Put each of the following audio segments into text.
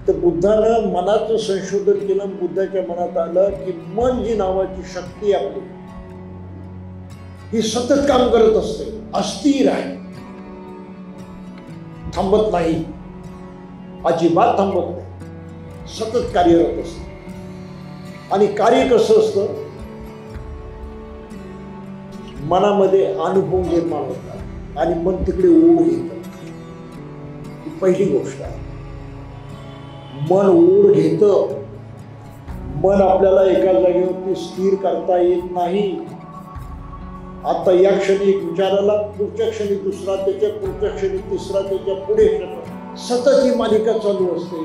तर बुद्धानं मनाचं संशोधन केलं. बुद्धाच्या मनात आलं की मन जी नावाची शक्ती आपली ही सतत काम करत असते, अस्थिर आहे, थांबत नाही, अजिबात थांबत नाही, सतत कार्यरत असते. आणि कार्य कसं असतं, मनामध्ये अनुभव निर्माण होतात आणि मन तिकडे ओढ घेतं. ही पहिली गोष्ट आहे. मन ओढ घेतं. मन आपल्याला एका जागेवरती स्थिर करता येत नाही. आता या क्षणी एक विचार आला, पुढच्या क्षणी दुसरा, त्याच्या पुढच्या क्षणी तिसरा, त्याच्या पुढे क्षण, सतत ही मालिका चालू असते.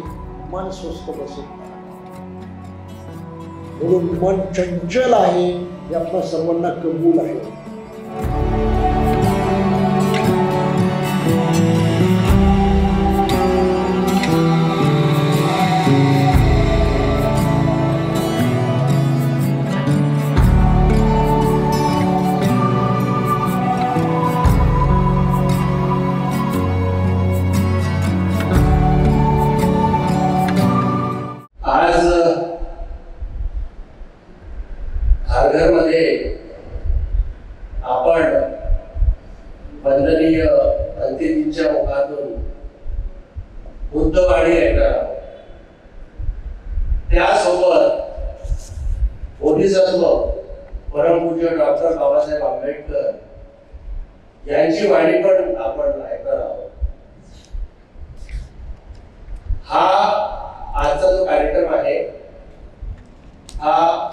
मन स्वस्थ बसत नाही. म्हणून मन चंचल आहे हे आपल्या सर्वांना कबूल आहे. घरमध्ये आपण वंदनीय अंत्यजींच्या मुखातून बुद्धवाणी ऐकणार आहोत. त्यासोबत बोधिसत्व परमपूज्य डॉक्टर बाबासाहेब आंबेडकर यांची वाणी पण आपण ऐकणार आहोत. हा आजचा जो कार्यक्रम आहे हा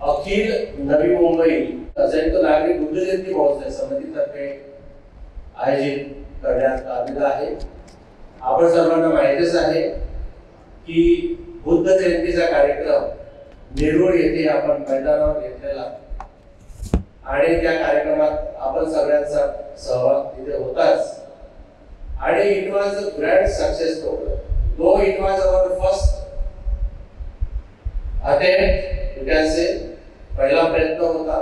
अखिल नवी मुंबई संयुक्त नागरिक बुद्ध जयंती महोत्सव समितीतर्फे आयोजित करण्यात आलेला आहे. आपण सर्वांना माहितीच आहे की बुद्ध जयंतीचा कार्यक्रम नेरूळ येथे आपण मैदानावर घेतलेला आणि त्या कार्यक्रमात आपण सगळ्यांचा सहभाग तिथे होताच. आणि it was a grand success programme. Though it was our first attempt, you can say, पहिला प्रयत्न होता,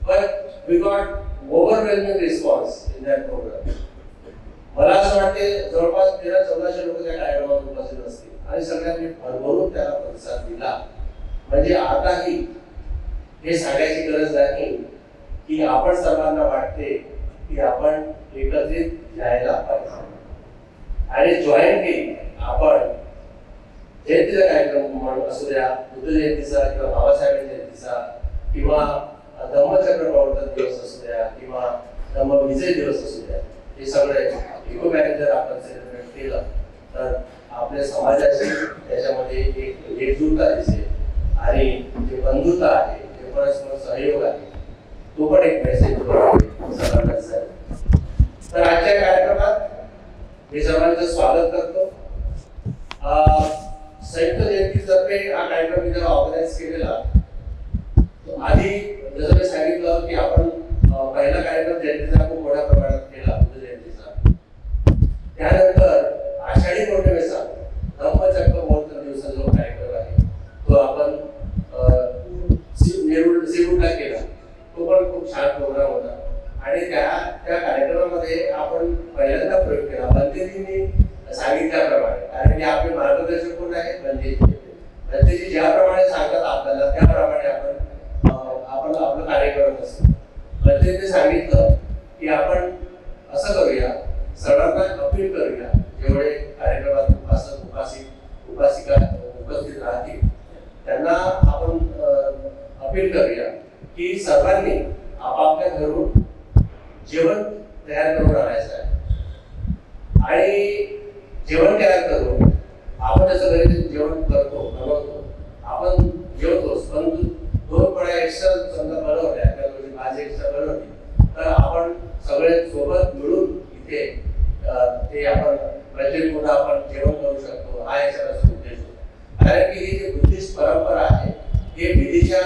but we got overwhelming response in that program. मला असं वाटते जवळपास 1300-1400 लोक त्या कार्यक्रमात उपस्थित असतील आणि सगळ्यांनी भरभरून त्याला प्रतिसाद दिला. म्हणजे आताही हे सांगायची गरज नाही की आपण सर्वांना वाटते की आपण एकत्रित यायला पाहिजे आणि जॉईंटली आपण जयंतीचा कार्यक्रम असू द्या, बुद्ध जयंतीचा किंवा बाबासाहेब जयंतीचा किंवा धम्मचक्र प्रवर्तन दिवस असू द्या किंवा धम्म विजय दिवस असू द्या, हे सगळे इकोमॅनिक जर आपण सेलिब्रेट केलं तर आपल्या समाजाची त्याच्यामध्ये एक एकजुटता दिसेल आणि जे बंधुता आहे, जे परस्पर सहयोग आहे, तो पण एक मेसेज सर्वांना दिसेल. तर आजच्या कार्यक्रमात मी सर्वांचं स्वागत करतो. संयुक्त जयंतीतर्फे हा कार्यक्रम मी जेव्हा ऑर्गनाईज केलेला, आधी जसं मी सांगितलं की आपण पहिला कार्यक्रम जयंतीचा खूप मोठ्या प्रमाणात केला, बुद्ध जयंतीचा. त्यानंतर आषाढी पौर्णिमेचा धम्मचक्र प्रवर्तन दिवसाचा जो कार्यक्रम आहे तो आपण नेरूळला केला. तो पण खूप छान प्रोग्राम होता आणि त्या कार्यक्रमामध्ये आपण पहिल्यांदा प्रयोग केला बंदेजींनी सांगितल्याप्रमाणे. कारण की आपले मार्गदर्शक कोण आहेत? बंदेजी ज्याप्रमाणे सांगतात आपल्याला त्याप्रमाणे आपण आपलं कार्य करत असतो. बंदेजींनी सांगितलं की आपण असं करूया, सर्वांना अपील करूया, जेवढे कार्यक्रमात उपासिका उपस्थित राहतील त्यांना आपण अपील करूया की सर्वांनी आपापल्या घरून जेवण तयार करून आणायचं आहे आणि जेवण तयार करून आपण जसं घरी जेवण करतो, बनवतो, आपण जेवतोच, पण 2 पळ्या एक्स्ट्रा समजा बनवल्या, भाजी एक्स्ट्रा बनवली तर आपण सगळे सोबत मिळून इथे ते आपण मैत्रीपूर्ण आपण जेवण करू शकतो. हा याचा उद्देश होता. कारण की ही जी बुद्धिस्ट परंपरा आहे हे विधीच्या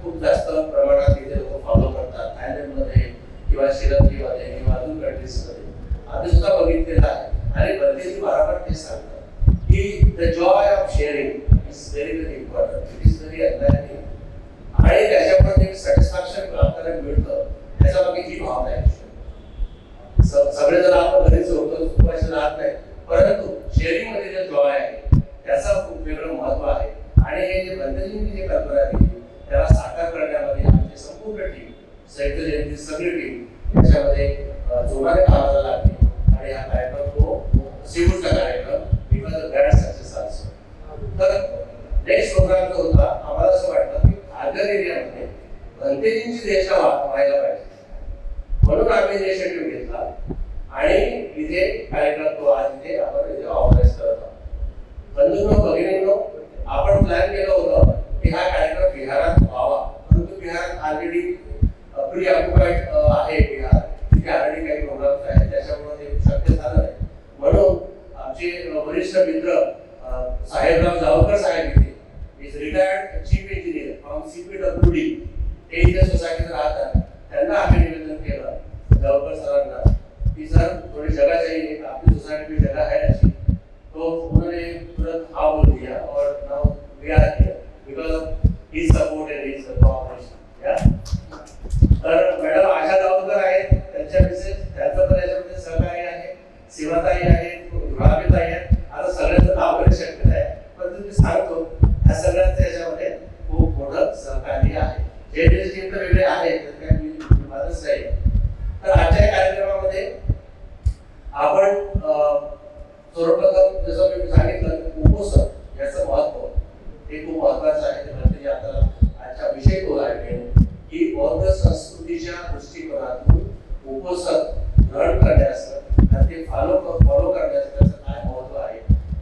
खूप जास्त प्रमाणात इथे लोक फॉलो करतात. थायलंडमध्ये किंवा श्रीलंकेमध्ये किंवा अजून कंट्रीजमध्ये आम्ही सुद्धा बघितलेलं आहे. आणि बंदेजी वारंवार ते सांगतात की the joy of sharing is very very important. It is very enlightening आणि त्याच्यामध्ये एक सॅटिस्फॅक्शन आपल्याला मिळतं. त्याच्या मागे ही भावना आहे. सगळेजण आपण घरीच होतो, उपाशी राहत नाही, परंतु शेअरिंग मध्ये जे जॉय आहे हे जे बंदजींनी जे कल्पना दिली त्याला साकार करण्यामध्ये आमची संपूर्ण टीम, संयुक्त जयंती सगळी टीम याच्यामध्ये जोराने कामाला लागली आणि हा कार्यक्रम तो शेवटचा कार्यक्रम because of grand success also. तर नेक्स्ट प्रोग्राम जो होता आम्हाला असं वाटलं की खारघर एरियामध्ये भंतेजींची देशा व्हायला पाहिजे म्हणून आम्ही इनिशिएटिव्ह घेतला आणि इथे कार्यक्रम तो आज इथे आपण इथे ऑर्गनाईज करत आहोत. बंधूंनो भगिनींनो, आपण प्लॅन केलं होतं की हा कार्यक्रम बिहारात व्हावा, परंतु बिहारात ऑलरेडी प्री ऑक्युपाईड आहे बिहार, तिथे ऑलरेडी काही प्रोग्राम्स आहेत त्याच्यामुळे ते शक्य झालं नाही. म्हणून आमचे वरिष्ठ मित्र साहेबराव जावकर साहेब इथे is retired chief engineer from CPWD, ते इथे सोसायटीत राहतात. त्यांना आम्ही निवेदन केलं जावकर सरांना कि सर थोड़ी जगह चाहिए, आपकी सोसाइटी में जगह है अच्छी. तो उन्होंने तुरंत हाँ बोल दिया और now we are here because of his support and his cooperation. या तर मॅडम आशा जावकर आहेत, त्यांच्या मिसेस, त्यांचं पण याच्यामध्ये सहकार्य आहे, सीमाताई आहेत, गुलाबीताई आहेत. आता सगळ्यांचं नाव घेणं शक्य नाही, पण तुम्ही सांगतो ह्या सगळ्यांचं याच्यामध्ये खूप मोठं सहकार्य आहे. जे टीम तर वेगळे आहेत त्यात काही माझंच नाही. तर आजच्या कार्यक्रमामध्ये आपण सर्वप्रथम जसं मी सांगितलं उपोषण याचं महत्व हे खूप महत्वाचं आहे. म्हणजे आता आजचा विषय तो आहे की बौद्ध संस्कृतीच्या दृष्टिकोनातून उपोषण ग्रहण करण्याचं आणि ते फॉलो करण्याचं त्याचं काय महत्व आहे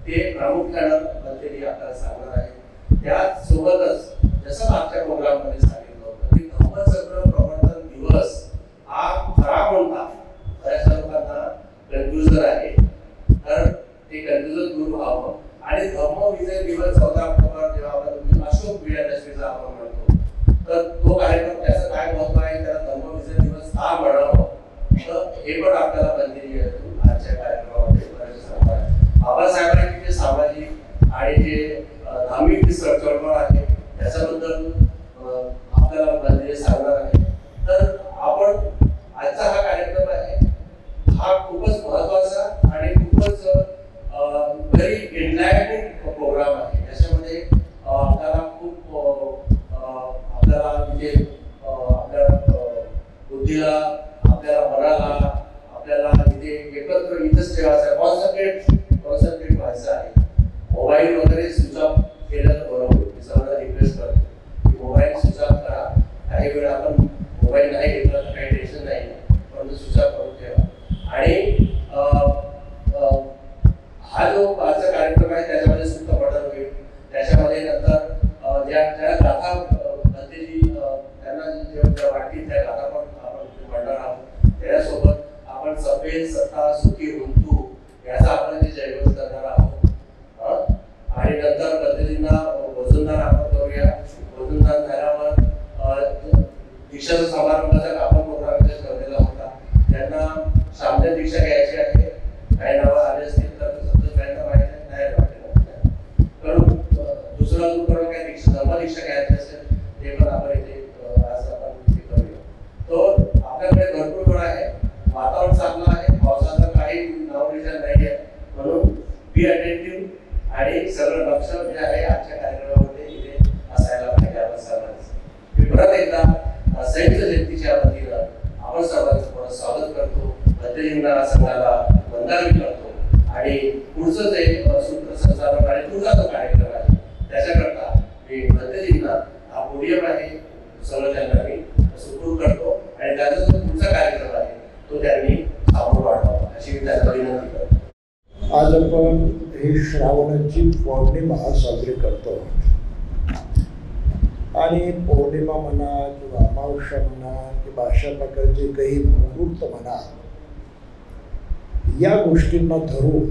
ते प्रामुख्यानं मंत्री आपल्याला सांगणार आहे. त्याचसोबतच जसं मागच्या प्रोग्राममध्ये सांगितलं होतं की धम्मचक्र प्रवर्तन दिवस हा खरा कोणता, बऱ्याच लोकांना कन्फ्युजन आहे. तर ते कन्फ्युजन दूर व्हावं आणि धम्म विजय दिवस 14 ऑक्टोबर जेव्हा आपण अशोक विजयादशमीचा आपण म्हणतो, तर तो कार्यक्रम त्याचं काय महत्व आहे, त्याला धम्म विजय दिवस का म्हणावं, तर हे पण आपल्याला बंदिली आजच्या कार्यक्रमामध्ये बरेच सांगणार आहे. बाबासाहेबांची जे सामाजिक आणि जे धार्मिक चळवळ आहे त्याच्याबद्दल आपल्याला बंदिली सांगणार आहे. तर आपण आजचा हा कार्यक्रम आहे हा खूपच महत्वाचा आणि खूपच व्हेरी एनलायटनिंग प्रोग्राम आहे. याच्यामध्ये आपल्याला खूप आपल्याला म्हणजे आपल्या बुद्धीला, आपल्याला मनाला, आपल्याला इथे एकत्र इथंच ठेवायचं आहे, कॉन्सन्ट्रेट व्हायचं आहे. मोबाईल वगैरे स्विच ऑफ केलेलं बरं होईल. मी सर्वांना रिक्वेस्ट करतो की मोबाईल स्विच ऑफ करा. काही वेळ आपण मोबाईल नाही घेतला तर काही टेन्शन नाही, पण स्विच ऑफ करून ठेवा. आणि हा जो आजचा कार्यक्रम आहे त्याच्यामध्ये सुद्धा पठण होईल. त्याच्यामध्ये नंतर ज्या गाथा भंतेजी त्यांना जेव्हा वाटतील त्या गाथा पण आपण म्हणणार आहोत. त्याच्यासोबत आपण सफेद सत्ता सुखी हुंतू याचा आपण जे जयघोष करणार आहोत. आणि नंतर भंतेजींना वजनदान आपण करूया. वजनदान झाल्यावर दीक्षाचा समारंभाचा आपण प्रोग्राम ठरलेला होता. त्यांना सामने दीक्षा घ्यायची आहे. काही नावं आले असतील तर समजा त्यांना माहिती नाही वाटलं करून दुसरा जो करून काही दीक्षा घ्यायची असेल ते पण आपण इथे आज आपण करूया. तो आपल्याकडे भरपूर वेळ आहे, वातावरण चांगलं आहे, पावसाचं काही नावनिशाण नाही आहे. म्हणून बी अटेंटिव्ह आणि सगळं लक्ष जे आहे आजच्या कार्यक्रमामध्ये इथे असायला पाहिजे. आपण सर्वांचं मी परत एकदा संयुक्त जयंतीच्या वतीनं आपण सर्वांचं थोडं स्वागत करतो. भंतेजींना संघाला वंदन करतो आणि पुढचं जे सूत्रसंचालन आणि पुढचा जो कार्यक्रम आहे त्याच्याकरता मी भंतेजींना हा पोडियम आहे सगळं त्यांना मी सुपूर्द करतो आणि त्याचा जो पुढचा कार्यक्रम आहे तो त्यांनी सामोर वाढवावा अशी मी त्यांना विनंती करतो. आज आपण ही श्रावणाची पौर्णिमा साजरी करतो आणि पौर्णिमा म्हणा किंवा अमावस्या म्हणा किंवा अशा प्रकारचे काही मुहूर्त म्हणा या गोष्टींना धरून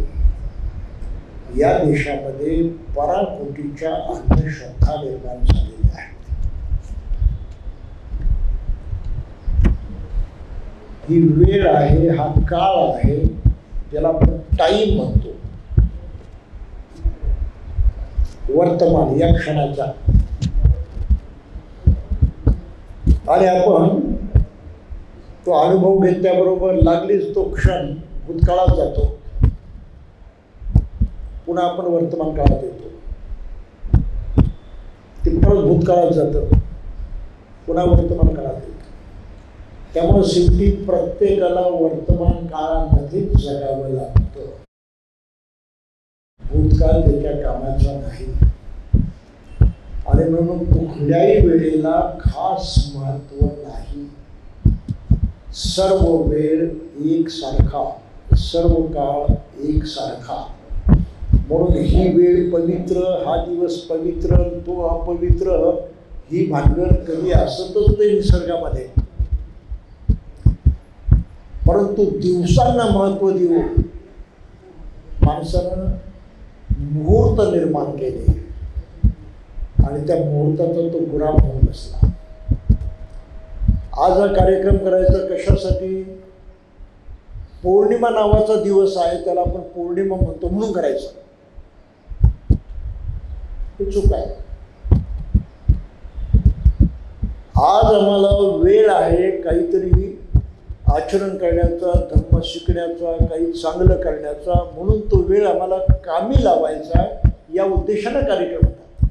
या देशामध्ये पराकोटीच्या अंधश्रद्धा निर्माण झालेल्या आहेत. ही वेळ आहे, हा काळ आहे ज्याला आपण टाईम म्हणतो, वर्तमान या क्षणाचा. आणि आपण तो अनुभव घेतल्याबरोबर लागलीच तो क्षण भूतकाळात जातो, पुन्हा आपण वर्तमान काळात येतो. ते परत भूतकाळात जातं, पुन्हा वर्तमान काळात येतं. त्यामुळे शेवटी प्रत्येकाला वर्तमान काळामध्येच जगावं लागतं. भूतकाळ त्याच्या कामाचा नाही. आणि म्हणून कुठल्याही वेळेला खास महत्व नाही. सर्व वेळ एकसारखा, सर्व काळ एकसारखा. म्हणून ही वेळ पवित्र, हा दिवस पवित्र, तो अपवित्र, ही भानगड कधी असतच नाही निसर्गामध्ये. परंतु दिवसांना महत्व देऊन माणसानं मुहूर्त निर्माण केले आणि त्या मुहूर्ताचा तो गुलाम होऊन बसला. आज हा कार्यक्रम करायचा कशासाठी? पौर्णिमा नावाचा दिवस आहे, त्याला आपण पौर्णिमा म्हणतो म्हणून करायचं. हे चूक आहे. आज आम्हाला वेळ आहे काहीतरी आचरण करण्याचा, धर्म शिकण्याचा, काही चांगलं करण्याचा, म्हणून तो वेळ आम्हाला कामी लावायचा, या उद्देशानं कार्यक्रम होतात.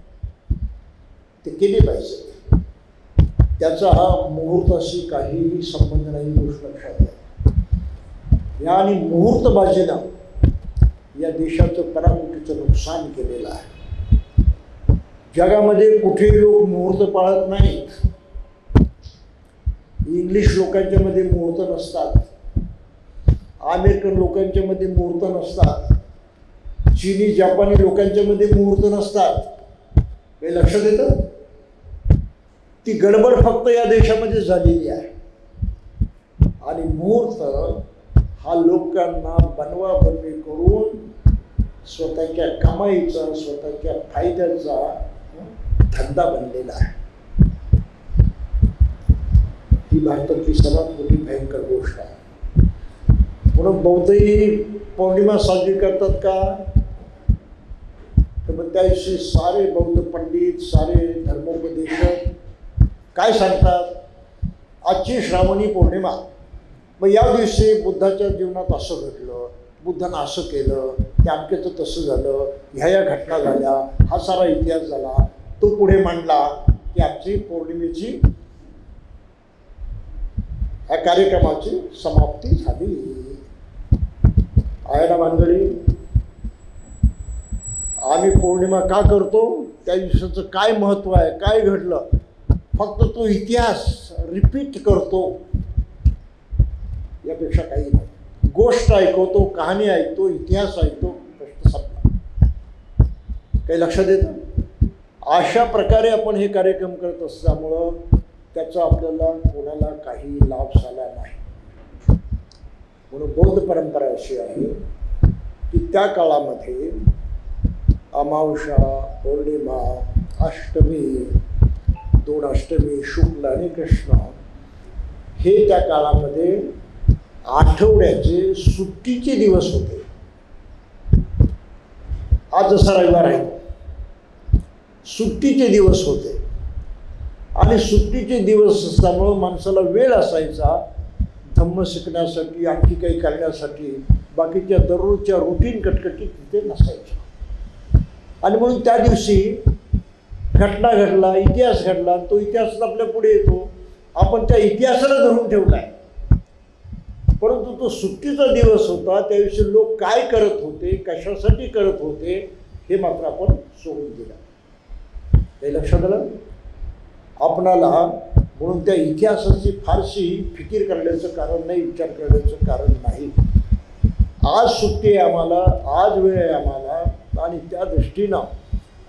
ते केले पाहिजे. त्याचा हा मुहूर्ताशी काहीही संबंध नाही, गोष्ट लक्षात घ्या. या आणि मुहूर्तबाजीनं या देशाचं पराकोटीचं नुकसान केलेलं आहे. जगामध्ये कुठेही लोक मुहूर्त पाळत नाहीत. इंग्लिश लोकांच्या मध्ये मुहूर्त नसतात, अमेरिकन लोकांच्या मध्ये मुहूर्त नसतात, चीनी जपानी लोकांच्या मध्ये मुहूर्त नसतात. हे लक्षात येतं? ती गडबड फक्त या देशामध्ये झालेली आहे. आणि मुहूर्त हा लोकांना बनवाबनवी करून स्वतःच्या कमाईचा, स्वतःच्या फायद्याचा धंदा बनलेला आहे. ही भारतातली सर्वात मोठी भयंकर गोष्ट आहे. म्हणून बौद्धही पौर्णिमा साजरी करतात का? तर मग त्या दिवशी सारे बौद्ध पंडित, सारे धर्मोपदेशक काय सांगतात? आजची श्रावणी पौर्णिमा. मग या दिवशी बुद्धाच्या जीवनात असं घडलं, बुद्धानं असं केलं, ते अमक्याचं तसं झालं, ह्या घटना झाल्या, हा सारा इतिहास झाला. तो पुढे मांडला की आजची पौर्णिमेची, ह्या कार्यक्रमाची समाप्ती झाली. आहे ना भानगडी? आम्ही पौर्णिमा का करतो? त्या दिवसाचं काय महत्त्व आहे, काय घडलं, फक्त तो इतिहास रिपीट करतो, यापेक्षा काही नाही. गोष्ट ऐकवतो, कहाणी ऐकतो, इतिहास ऐकतो, प्रश्न संपला. काही लक्षात येतं? अशा प्रकारे आपण हे कार्यक्रम करत असल्यामुळं त्याचा आपल्याला कोणाला काही लाभ झाला नाही. म्हणून बौद्ध परंपरा अशी आहे की त्या काळामध्ये अमावस्या, पौर्णिमा, अष्टमी, 2 अष्टमी, शुक्ल आणि कृष्ण, हे त्या काळामध्ये आठवड्याचे सुट्टीचे दिवस होते. आज जसा रविवार आहे, सुट्टीचे दिवस होते. आणि सुट्टीचे दिवस असल्यामुळं माणसाला वेळ असायचा धम्म शिकण्यासाठी, आणखी काही करण्यासाठी. बाकीच्या दररोजच्या रुटीन कटकटी तिथे नसायच्या. आणि म्हणून त्या दिवशी घटना घडला, इतिहास घडला, तो इतिहास आपल्या पुढे येतो. आपण त्या इतिहासाला धरून ठेवला आहे. परंतु तो सुट्टीचा दिवस होता, त्या दिवशी लोक काय करत होते, कशासाठी करत होते, हे मात्र आपण सोडून दिलं. हे लक्षात आलं? आपणाला म्हणून त्या इतिहासाची फारशी फिकीर करण्याचं कारण नाही, विचार करण्याचं कारण नाही. आज सुट्टी आहे आम्हाला, आज वेळ आहे आम्हाला, आणि त्या दृष्टीनं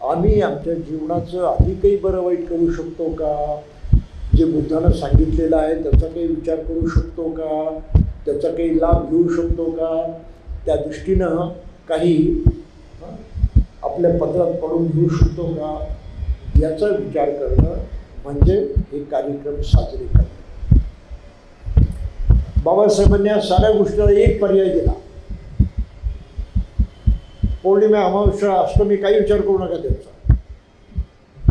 आम्ही आमच्या जीवनाचं अधिकही बरं वाईट करू शकतो का? जे बुद्धानं सांगितलेलं आहे त्याचा काही विचार करू शकतो का? त्याचा काही लाभ घेऊ शकतो का? त्या दृष्टीनं काही आपल्या पदरात पडून घेऊ शकतो का? याचा विचार करणं म्हणजे हे कार्यक्रम साजरे करणे. बाबासाहेबांनी या साऱ्या गोष्टीला एक पर्याय दिला. पौर्णिमा, अमावस्या, अष्टमी काही विचार करू नका त्याचा.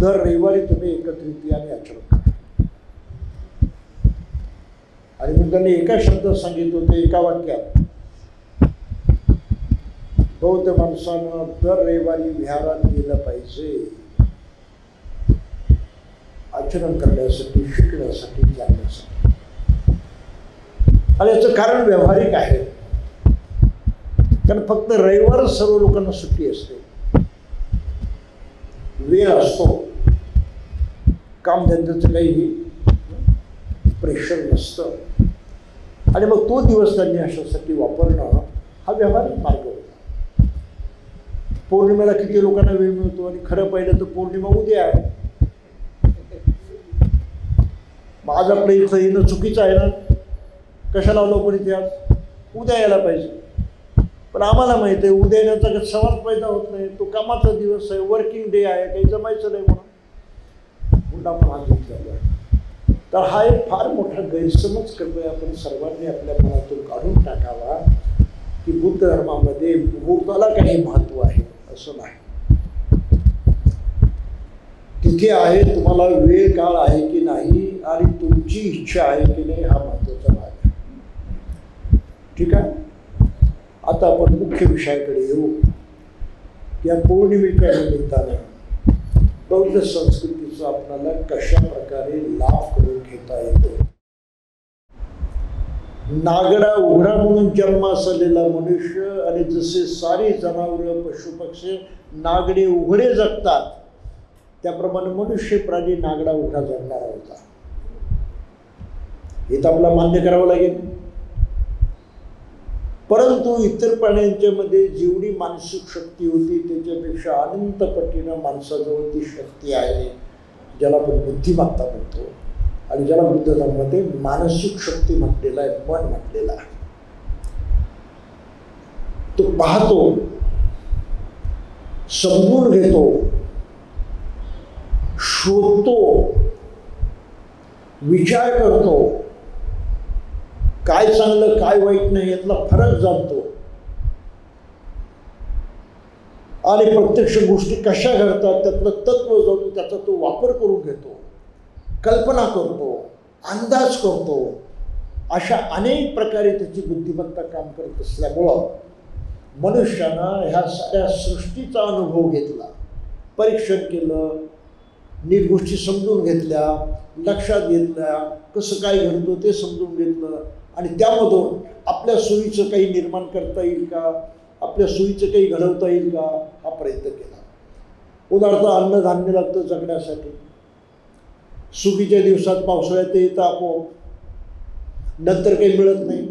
दर रविवारी तुम्ही एकत्रित आचरण करा. आणि मग त्यांनी एका शब्दात सांगितलं होते, एका वाक्यात, बौद्ध माणसानं दर रविवारी विहारात गेलं पाहिजे. आचरण करण्यासाठी, शिकण्यासाठी, जाण्यासाठी. आणि याचं कारण व्यावहारिक आहे. कारण फक्त रविवार सर्व लोकांना सुट्टी असते, वेळ असतो, कामधंद्याचं काही प्रेशर नसतं. आणि मग तो दिवस त्यांनी अशासाठी वापरणं हा व्यावहारिक मार्ग होता. पौर्णिमेला किती लोकांना वेळ मिळतो, आणि खरं पाहिलं तर पौर्णिमा उद्या आहे. मग आज आपलं इथं येणं चुकीचं आहे ना. कशाला आलो पण इथे आज? उद्या यायला पाहिजे. पण आम्हाला माहिती आहे उद्या येण्याचा काही सवाल पैदा होत नाही. तो कामाचा दिवस आहे, वर्किंग डे आहे, काही जमायचं नाही म्हणून आपण आज घेतलेला आहे. तर हा एक फार मोठा गैरसमज कृपया आपण सर्वांनी आपल्या मनातून काढून टाकावा की बुद्ध धर्मामध्ये मुहूर्ताला काही महत्त्व आहे असं नाही. तिथे आहे तुम्हाला वेळ काळ आहे की नाही आणि तुमची इच्छा आहे की नाही हा महत्त्वाचा भाग आहे. ठीक आहे. आता आपण मुख्य विषयाकडे येऊ. या पौर्णिमेच्या निमित्ताने बौद्ध संस्कृतीचा आपल्याला कशा प्रकारे लाभ करून घेता येतो. नागडा उघडा म्हणून जन्मास आलेला मनुष्य आणि जसे सारी जनावरं पशुपक्षी नागडे उघडे जगतात त्याप्रमाणे मनुष्य प्राणी नागडा उघडा जगणारा होता. हे तर आपल्याला मान्य करावं लागेल. परंतु इतर प्राण्यांच्या मध्ये जेवढी मानसिक शक्ती होती त्याच्यापेक्षा अनंत पटीनं माणसाजवळ ती शक्ती आहे ज्याला आपण बुद्धिमत्ता म्हणतो, आणि ज्याला बुद्ध धर्मामध्ये मानसिक शक्ती म्हटलेला आहे, मन म्हटलेला आहे. तो पाहतो, समजून घेतो, शोधतो, विचार करतो, काय चांगलं काय वाईट नाही यातला फरक जाणतो, आणि प्रत्यक्ष गोष्टी कशा घडतात त्यातलं तत्व जाणून त्याचा तो वापर करून घेतो, कल्पना करतो, अंदाज करतो. अशा अनेक प्रकारे त्याची बुद्धिमत्ता काम करत असल्यामुळं मनुष्यानं ह्या साऱ्या सृष्टीचा अनुभव घेतला, परीक्षण केलं, नीट गोष्टी समजून घेतल्या, लक्षात घेतल्या, कसं काय घडतं ते समजून घेतलं, आणि त्यामधून आपल्या सोयीचं काही निर्माण करता येईल का, आपल्या सोयीचं काही घडवता येईल का हा प्रयत्न केला. उदाहरणार्थ अन्नधान्य लागतं जगण्यासाठी. सुगीच्या दिवसात पावसाळ्यात येतं आपोआप, नंतर काही मिळत नाही.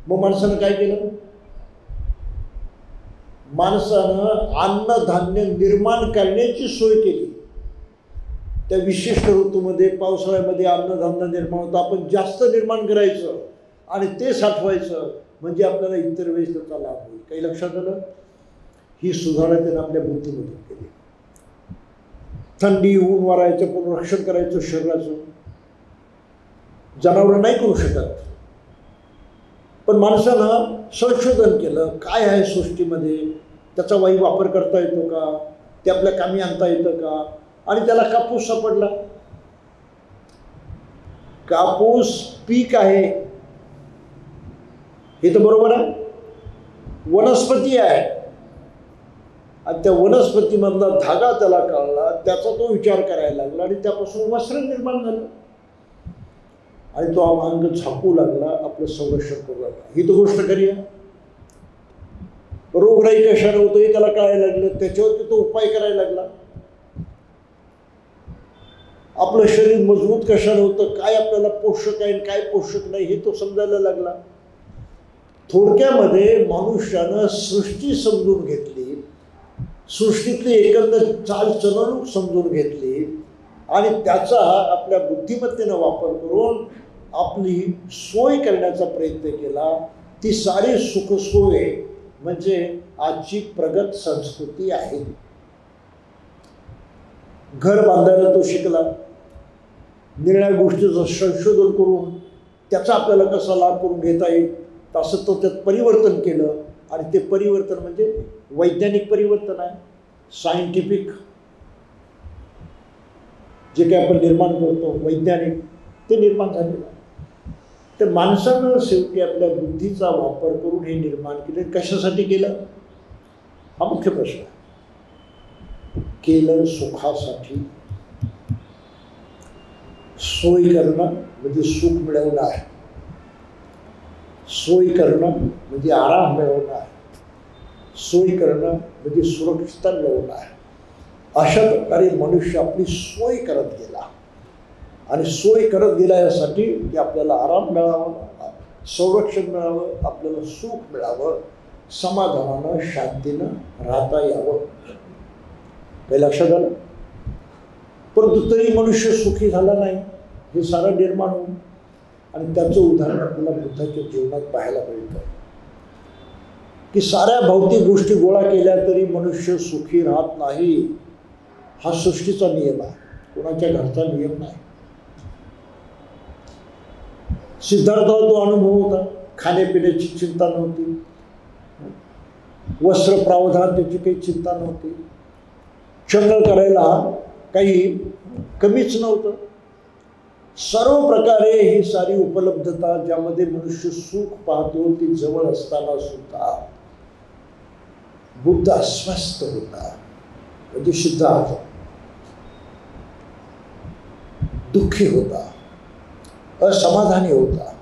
मग माणसानं काय केलं? माणसानं अन्नधान्य निर्माण करण्याची सोय केली. त्या विशिष्ट ऋतूमध्ये पावसाळ्यामध्ये अन्नधान्य निर्माण होतं, आपण जास्त निर्माण करायचं आणि ते साठवायचं म्हणजे आपल्याला इतर वेळेस त्याचा लाभ होईल. काही लक्षात आलं? ही सुधारणा त्यानं आपल्या बुद्धीमधून केली. थंडी ऊन वारायचं पण रक्षण करायचं शरीराचं जनावरं नाही करू शकत, पण माणसानं संशोधन केलं काय आहे सृष्टीमध्ये, त्याचा वायू वापर करता येतो का, ते आपल्या कामी आणता येतं का, आणि त्याला कापूस सापडला. कापूस पीक आहे हे तर बरोबर आहे, वनस्पती आहे, आणि त्या वनस्पतीमधला धागा त्याला कळला, त्याचा तो विचार करायला लागला आणि त्यापासून वस्त्र निर्माण झालं आणि तो अंग झाकू लागला, आपलं संरक्षण करू लागला. ही तर गोष्ट खरी आहे. रोगराई कशाने होतं हे त्याला कळायला लागलं, त्याच्यावरती तो उपाय करायला लागला. आपलं शरीर मजबूत कशाने होतं, काय आपल्याला पोषक आहे काय पोषक नाही हे तो समजायला लागला. थोडक्यामध्ये मनुष्यानं सृष्टी समजून घेतली, सृष्टीतली एकंदर चालचलन समजून घेतली आणि त्याचा आपल्या बुद्धिमत्तेनं वापर करून आपली सोय करण्याचा प्रयत्न केला. ती सारी सुखसोय म्हणजे आजची प्रगत संस्कृती आहे. घर बांधायला तो शिकला, निर्णय गोष्टीचं संशोधन करून त्याचा आपल्याला कसा लाभ करून घेता येईल तसं तो त्यात परिवर्तन केलं, आणि ते परिवर्तन म्हणजे वैज्ञानिक परिवर्तन आहे. सायंटिफिक जे काही आपण निर्माण करतो वैज्ञानिक ते निर्माण झालेलं आहे. तर माणसानं शेवटी आपल्या बुद्धीचा वापर करून हे निर्माण केले. कशासाठी केलं हा मुख्य प्रश्न आहे. केलं सुखासाठी. सोय करणं म्हणजे सुख मिळवणं आहे. सोय करणं म्हणजे आराम मिळवणं आहे. सोय करणं म्हणजे सुरक्षितता मिळवणं आहे. अशा प्रकारे मनुष्य आपली सोय करत गेला आणि सोय करत गेला यासाठी की आपल्याला आराम मिळावा, संरक्षण मिळावं, आपल्याला सुख मिळावं, समाधानानं शांतीनं राहता यावं. काही लक्षात आलं? परंतु तरी मनुष्य सुखी झाला नाही हे सारं निर्माण होऊन. आणि त्याचं उदाहरण आपल्याला बुद्धाच्या जीवनात पाहायला मिळतं की साऱ्या भौतिक गोष्टी गोळा केल्या तरी मनुष्य सुखी राहत नाही. हा सृष्टीचा नियम आहे, कोणाच्या घरचा नियम नाही. सिद्धार्थाला तो अनुभव होता. खाण्यापिण्याची चिंता नव्हती, वस्त्र प्रावधान त्याची काही चिंता नव्हती, चंगळ करायला काही कमीच नव्हतं. सर्व प्रकारे ही सारी उपलब्धता ज्यामध्ये मनुष्य सुख पाहतो ती जवळ असताना सुद्धा बुद्ध अस्वस्थ होता, म्हणजे सिद्धार्थ दुःखी होता, असमाधानी होता.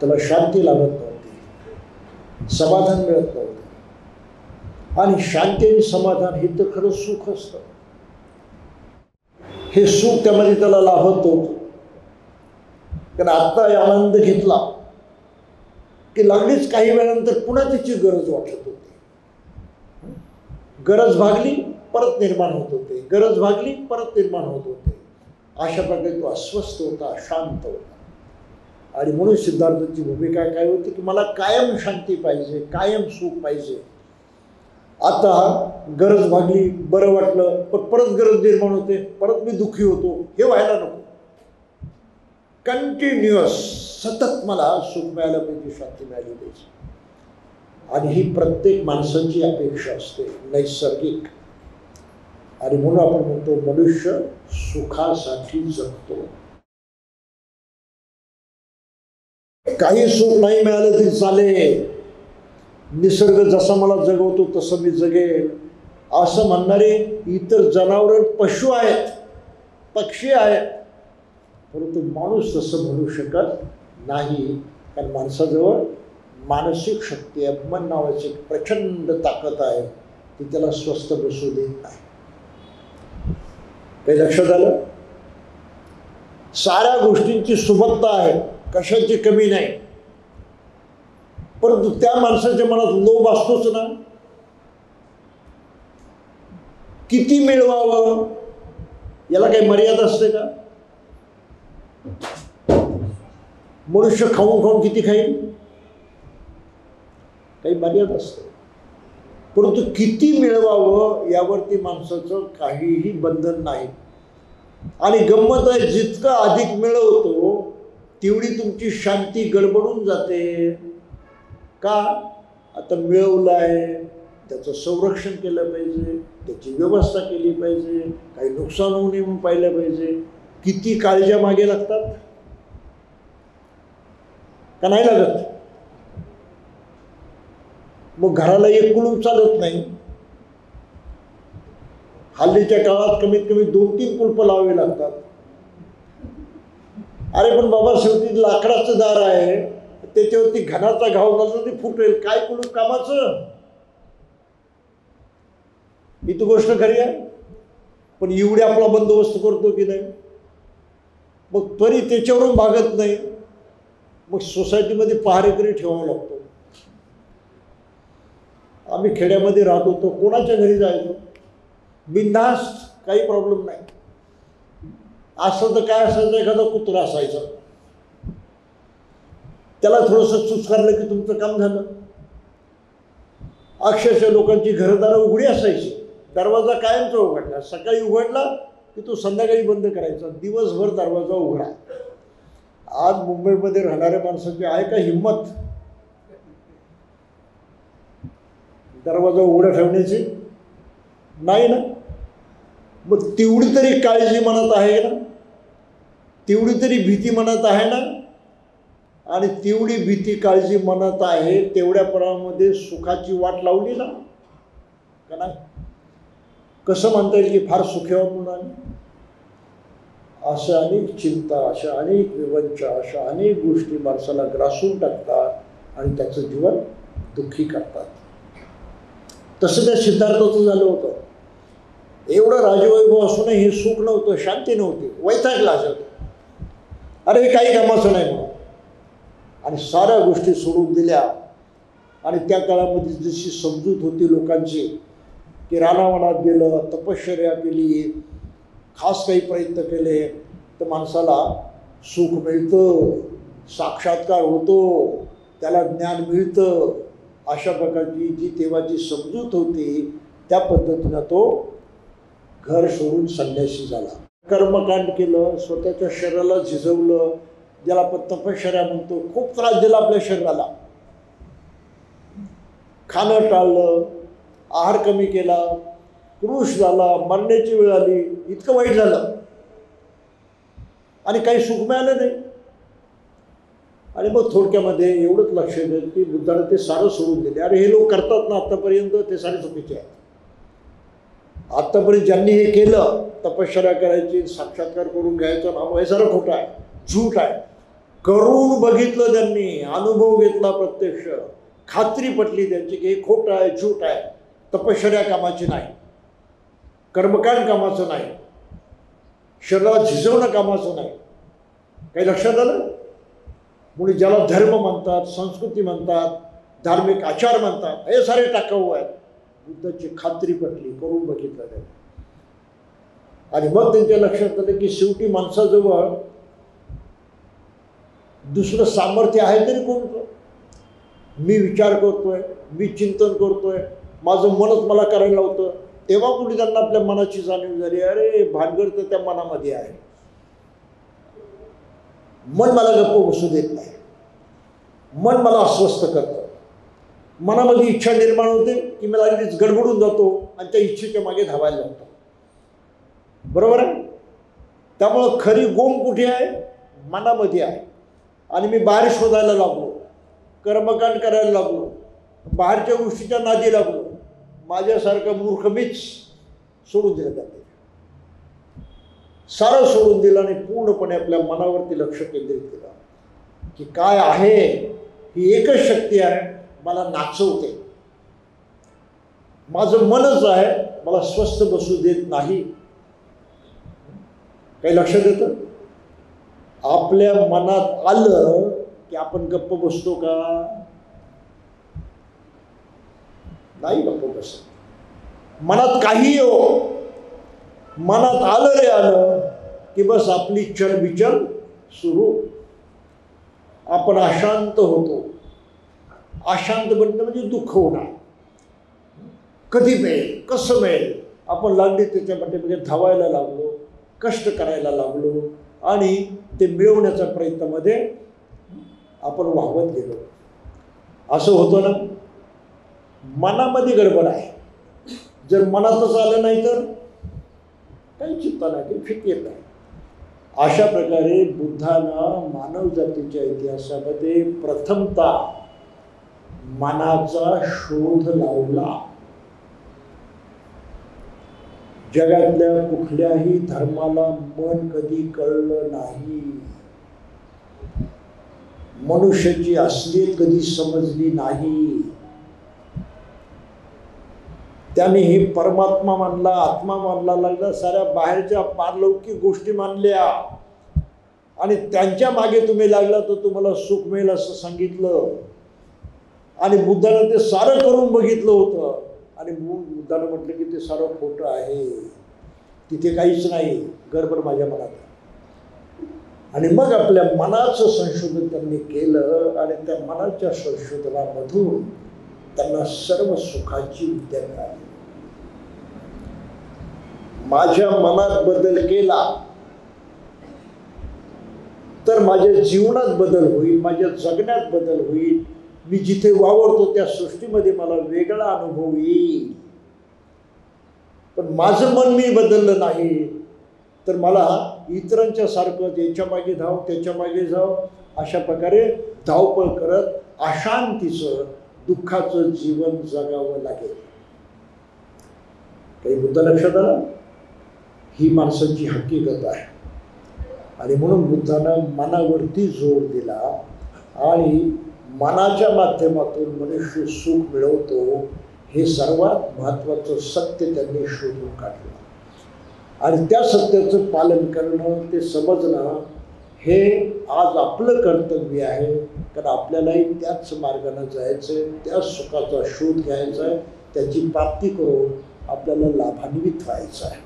त्याला शांती लागत नव्हती, समाधान मिळत नव्हतं. आणि शांती आणि समाधान हे तर खरं सुख असतं. हे सुख त्यामध्ये त्याला लाभत होतं. कारण आत्ता आनंद घेतला की लागलीच काही वेळानंतर पुन्हा त्याची गरज वाटत होती. गरज भागली परत निर्माण होत होते, गरज भागली परत निर्माण होत होते. अशा प्रकारे तो अस्वस्थ होता, शांत होता. आणि म्हणून सिद्धार्थाची भूमिका काय होती की मला कायम शांती पाहिजे, कायम सुख पाहिजे. आता गरज भागली, बरं वाटलं, पण परत गरज निर्माण होते, परत मी दुःखी होतो. हे व्हायला नको. कंटिन्युअस सतत मला सुख मिळालं पाहिजे, शांती मिळाली पाहिजे. आणि ही प्रत्येक माणसाची अपेक्षा असते, नैसर्गिक. आणि म्हणून आपण म्हणतो मनुष्य सुखासाठी जगतो. काही सुख नाही मिळालं तरी चालेल, निसर्ग जसा मला जगवतो तसं मी जगेल असं म्हणणारे इतर जनावर पशु आहेत, पक्षी आहेत. परंतु माणूस तसं म्हणू शकत नाही. कारण माणसाजवळ मानसिक शक्ती आहे, मन नावाची प्रचंड ताकद आहे, ती त्याला स्वस्थ बसू देत नाही. काही लक्षात आलं? साऱ्या गोष्टींची सुबत्ता आहे, कशाची कमी नाही. परंतु त्या माणसाच्या मनात लोभ असतोच ना. किती मिळवावं याला काही मर्यादा असते का? मनुष्य खाऊन खाऊन किती खाईल, काही मर्यादा असते. परंतु किती मिळवावं यावरती माणसाचं काहीही बंधन नाही. आणि गंमत आहे, जितकं अधिक मिळवतो तेवढी तुमची शांती गडबडून जाते. का? आता मिळवलं आहे, त्याचं संरक्षण केलं पाहिजे, त्याची व्यवस्था केली पाहिजे, काही नुकसान होऊ नये म्हणून पाहिलं पाहिजे. किती काळज्या मागे लागतात का नाही लागत? मग घराला एक कुलूप चालत नाही. हल्लीच्या काळात कमीत कमी 2-3 कुलपं लावावी लागतात. अरे पण बाबा शेवटी लाकडाचं दार आहे, त्याच्यावरती घनाचा घाव घालतो ते फुटेल, काय कुलूप कामाचं? ही तू गोष्ट खरी आहे. पण एवढी आपला बंदोबस्त करतो की नाही, मग तरी त्याच्यावरून भागत नाही. मग सोसायटीमध्ये पहारेकरी ठेवावा लागतो. आम्ही खेड्यामध्ये राहत होतो, कोणाच्या घरी जायचो बिनधास्त, काही प्रॉब्लेम नाही. असं तर काय असायचं, एखादा कुत्रा असायचा, त्याला थोडंसं चुचकारलं की तुमचं काम झालं. अक्षरशः लोकांची घरदारं उघडी असायची, दरवाजा कायमचा उघडला. सकाळी उघडला की तो संध्याकाळी बंद करायचा, दिवसभर दरवाजा उघडा. आज मुंबईमध्ये राहणाऱ्या माणसाची आहे का हिंमत दरवाजा उघडा ठेवण्याची? नाही ना. मग तेवढी तरी काळजी मनात आहे ना, तेवढी तरी भीती मनात आहे ना. आणि तेवढी भीती काळजी मनात आहे तेवढ्या प्रमाणामध्ये सुखाची वाट लावली ना का नाही? कसं म्हणता येईल की फार सुखी आहोत म्हणून? अशा अनेक चिंता, अशा अनेक विवंचा, अशा अनेक गोष्टी माणसाला ग्रासून टाकतात आणि त्याचं जीवन दुःखी करतात. तसं त्या सिद्धार्थाचं झालं होतं. एवढं राजवैभव असूनही हे सुख नव्हतं, शांती नव्हती, वैतागला असायचं. अरे हे काही कामाचं नाही म्हणून, आणि साऱ्या गोष्टी सोडून दिल्या. आणि त्या काळामध्ये जशी समजूत होती लोकांची की रानावनात गेलं, तपश्चर्या केली, खास काही प्रयत्न केले तर माणसाला सुख मिळतं, साक्षात्कार होतो, त्याला ज्ञान मिळतं, अशा प्रकारची जी तेव्हाची समजूत होती त्या पद्धतीनं तो घर सोडून संन्यासी झाला. कर्मकांड केलं, स्वतःच्या शरीराला झिजवलं, ज्याला आपण तपश्चर्या म्हणतो. खूप त्रास दिला आपल्या शरीराला, खाणं टाळलं, आहार कमी केला, क्रूश झाला, मरण्याची वेळ आली, इतकं वाईट झालं आणि काही सुख मिळालं नाही. आणि मग थोडक्यामध्ये एवढंच लक्ष देईल की बुद्धाने ते सारं सोडून दिले. अरे हे लोक करतात ना आत्तापर्यंत, ते सारे चुकीचे आहेत. आत्तापर्यंत ज्यांनी हे केलं, तपश्चर्या करायची, साक्षात्कार करून घ्यायचं नाम, हे सारं खोटं आहे, झूट आहे. करून बघितलं त्यांनी, अनुभव घेतला, प्रत्यक्ष खात्री पटली त्यांची की हे खोटं आहे, झूट आहे. तपश्चर्या कामाची नाही, कर्मकांड कामाचं नाही, शरीराला झिजवणं कामाचं नाही. काही लक्षात आलं? म्हणून ज्याला धर्म म्हणतात, संस्कृती म्हणतात, धार्मिक आचार म्हणतात, हे सारे टाकाऊ आहेत. बुद्धाची खात्री पटली, करून बघितलं त्यांनी. आणि मग त्यांच्या लक्षात आलं की शेवटी माणसाजवळ दुसरं सामर्थ्य आहे तरी कोणतं? मी विचार करतोय, मी चिंतन करतोय, माझं मनच मला करायला लावतं. तेव्हा कुठे त्यांना आपल्या मनाची जाणीव झाली, अरे भानगड तर त्या मनामध्ये आहे, मन मला गप्प बसू देत नाही, मन मला अस्वस्थ करतं. मनामध्ये इच्छा निर्माण होते की मला अगदीच गडबडून जातो आणि त्या इच्छेच्या मागे धावायला लागतो. बरोबर आहे? त्यामुळं खरी गोम कुठे आहे? मनामध्ये आहे. आणि मी बाहेर शोधायला लागलो, कर्मकांड करायला लागलो, बाहेरच्या गोष्टीच्या नादी लागलो. माझ्यासारखा मूर्ख मीच सोडून दिलं त्याने, सारं सोडून दिलं आणि पूर्णपणे आपल्या मनावरती लक्ष केंद्रित केलं की काय आहे, ही एकच शक्ती आहे, मला नाचवते. माझं मनच आहे, मला स्वस्थ बसू देत नाही. काही लक्षात येतं? आपल्या मनात आलं की आपण गप्प बसतो का? नाही गप्प बसत. मनात काही हो, मनात आलं रे आलं की बस आपली चलबिचल सुरू. आपण अशांत होतो. अशांत बनणं म्हणजे दुःख होणार. कधी मिळेल, कसं मिळेल, आपण लागली त्याच्या पाठीमागे धावायला लागलो, कष्ट करायला लागलो आणि ते मिळवण्याच्या प्रयत्नामध्ये आपण वाहवत गेलो. असं होतं ना? मनामध्ये गडबड आहे. जर मनातच आलं नाही तर काही चिंता नाही, काही फिकीर नाही. अशा प्रकारे बुद्धानं मानव जातीच्या इतिहासामध्ये प्रथमतः मनाचा शोध लावला. जगातल्या कुठल्याही धर्माला मन कधी कळलं नाही, मनुष्याची असलीयत कधी समजली नाही. त्याने हे परमात्मा मानला, आत्मा मानला लागला, साऱ्या बाहेरच्या पारलौकिक गोष्टी मानल्या आणि त्यांच्या मागे तुम्ही लागला तर तुम्हाला सुख मिळेल असं सांगितलं. आणि बुद्धानं ते सारं करून बघितलं होतं आणि बुद्धानं म्हटलं की ते सारं खोटं आहे, तिथे काहीच नाही, गडबड माझ्या मनात आहे. आणि मग आपल्या मनाचं संशोधन त्यांनी केलं आणि त्या मनाच्या संशोधनामधून त्यांना सर्व सुखाची विद्या मिळाली. माझ्या मनात बदल केला तर माझ्या जीवनात बदल होईल, माझ्या जगण्यात बदल होईल, मी जिथे वावरतो त्या सृष्टीमध्ये मला वेगळा अनुभव येईल. पण माझं मन मी बदललं नाही तर मला इतरांच्या सारखं याच्या मागे धाव, त्याच्या मागे जाव, अशा प्रकारे धावपळ करत अशांतीचं, दुःखाचं जीवन जगावं लागेल. काही मुद्दा लक्षात आला? ही माणसाची हकीकत आहे. आणि म्हणून बुद्धानं मनावरती जोर दिला आणि मनाच्या माध्यमातून मनुष्य सुख मिळवतो हे सर्वात महत्त्वाचं सत्य त्यांनी शोधून काढलं आणि त्या सत्याचं पालन करणं, ते समजणं हे आज आपलं कर्तव्य आहे. कारण आपल्यालाही त्याच मार्गाने जायचं आहे, त्याच सुखाचा शोध घ्यायचा आहे, त्याची प्राप्ती करून आपल्याला लाभान्वित व्हायचं आहे.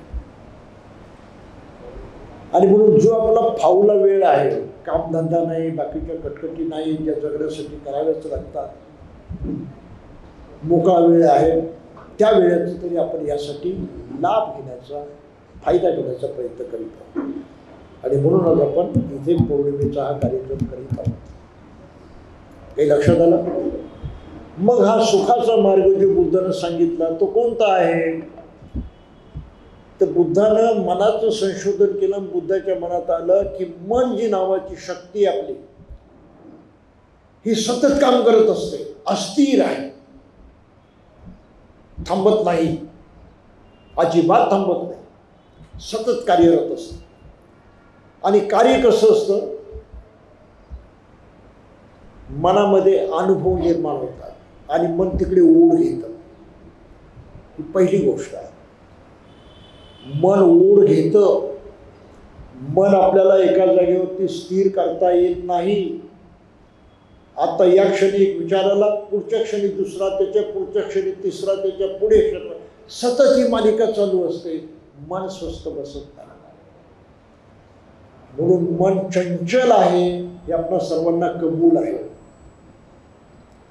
आणि म्हणून जो आपला फावला वेळ आहे, कामधंदा नाही, बाकीच्या कटकटी नाही, ज्या जगण्यासाठी कराव्याच लागतात, मोकळा वेळ आहे, त्या वेळेचा तरी आपण यासाठी लाभ घेण्याचा, फायदा घेण्याचा प्रयत्न करीत आहोत. आणि म्हणूनच आपण इथे पौर्णिमेचा हा कार्यक्रम करीत आहोत. काही लक्षात आलं? मग हा सुखाचा मार्ग जो बुद्धानं सांगितला तो कोणता आहे? तर बुद्धानं मनाचं संशोधन केलं. बुद्धाच्या मनात आलं की मन जी नावाची शक्ती आपली ही सतत काम करत असते, अस्थिर आहे, थांबत नाही, अजिबात थांबत नाही, सतत कार्यरत असते. आणि कार्य कसं असतं? मनामध्ये अनुभव निर्माण होतात आणि मन तिकडे ओढ घेतं. ही पहिली गोष्ट आहे. मन ओढ घेतं. मन आपल्याला एका जागेवरती स्थिर करता येत नाही. आता या क्षणी एक विचार आला, पुढच्या क्षणी दुसरा, त्याच्या पुढच्या क्षणी तिसरा, त्याच्या पुढे सतत ही मालिका चालू असते. मन स्वस्थ बसत नाही. म्हणून मन चंचल आहे हे आपल्या सर्वांना कबूल आहे.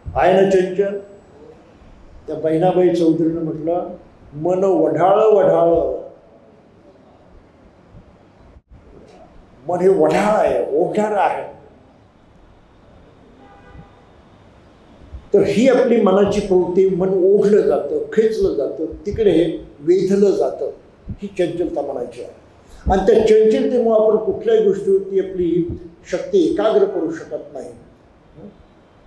आहे ना चंचल? त्या बहिणाबाई चौधरीनं म्हटलं, मन वढाळ वढाळ. मन हे वढाळ आहे, ओढणार आहे. तर ही आपली मनाची प्रवृत्ती, मन ओढलं जातं, खेचलं जातं, तिकडे वेधलं जातं. ही चंचलता म्हणायची आहे. आणि त्या चंचलतेमुळे आपण कुठल्याही गोष्टीवरती आपली शक्ती एकाग्र करू शकत नाही.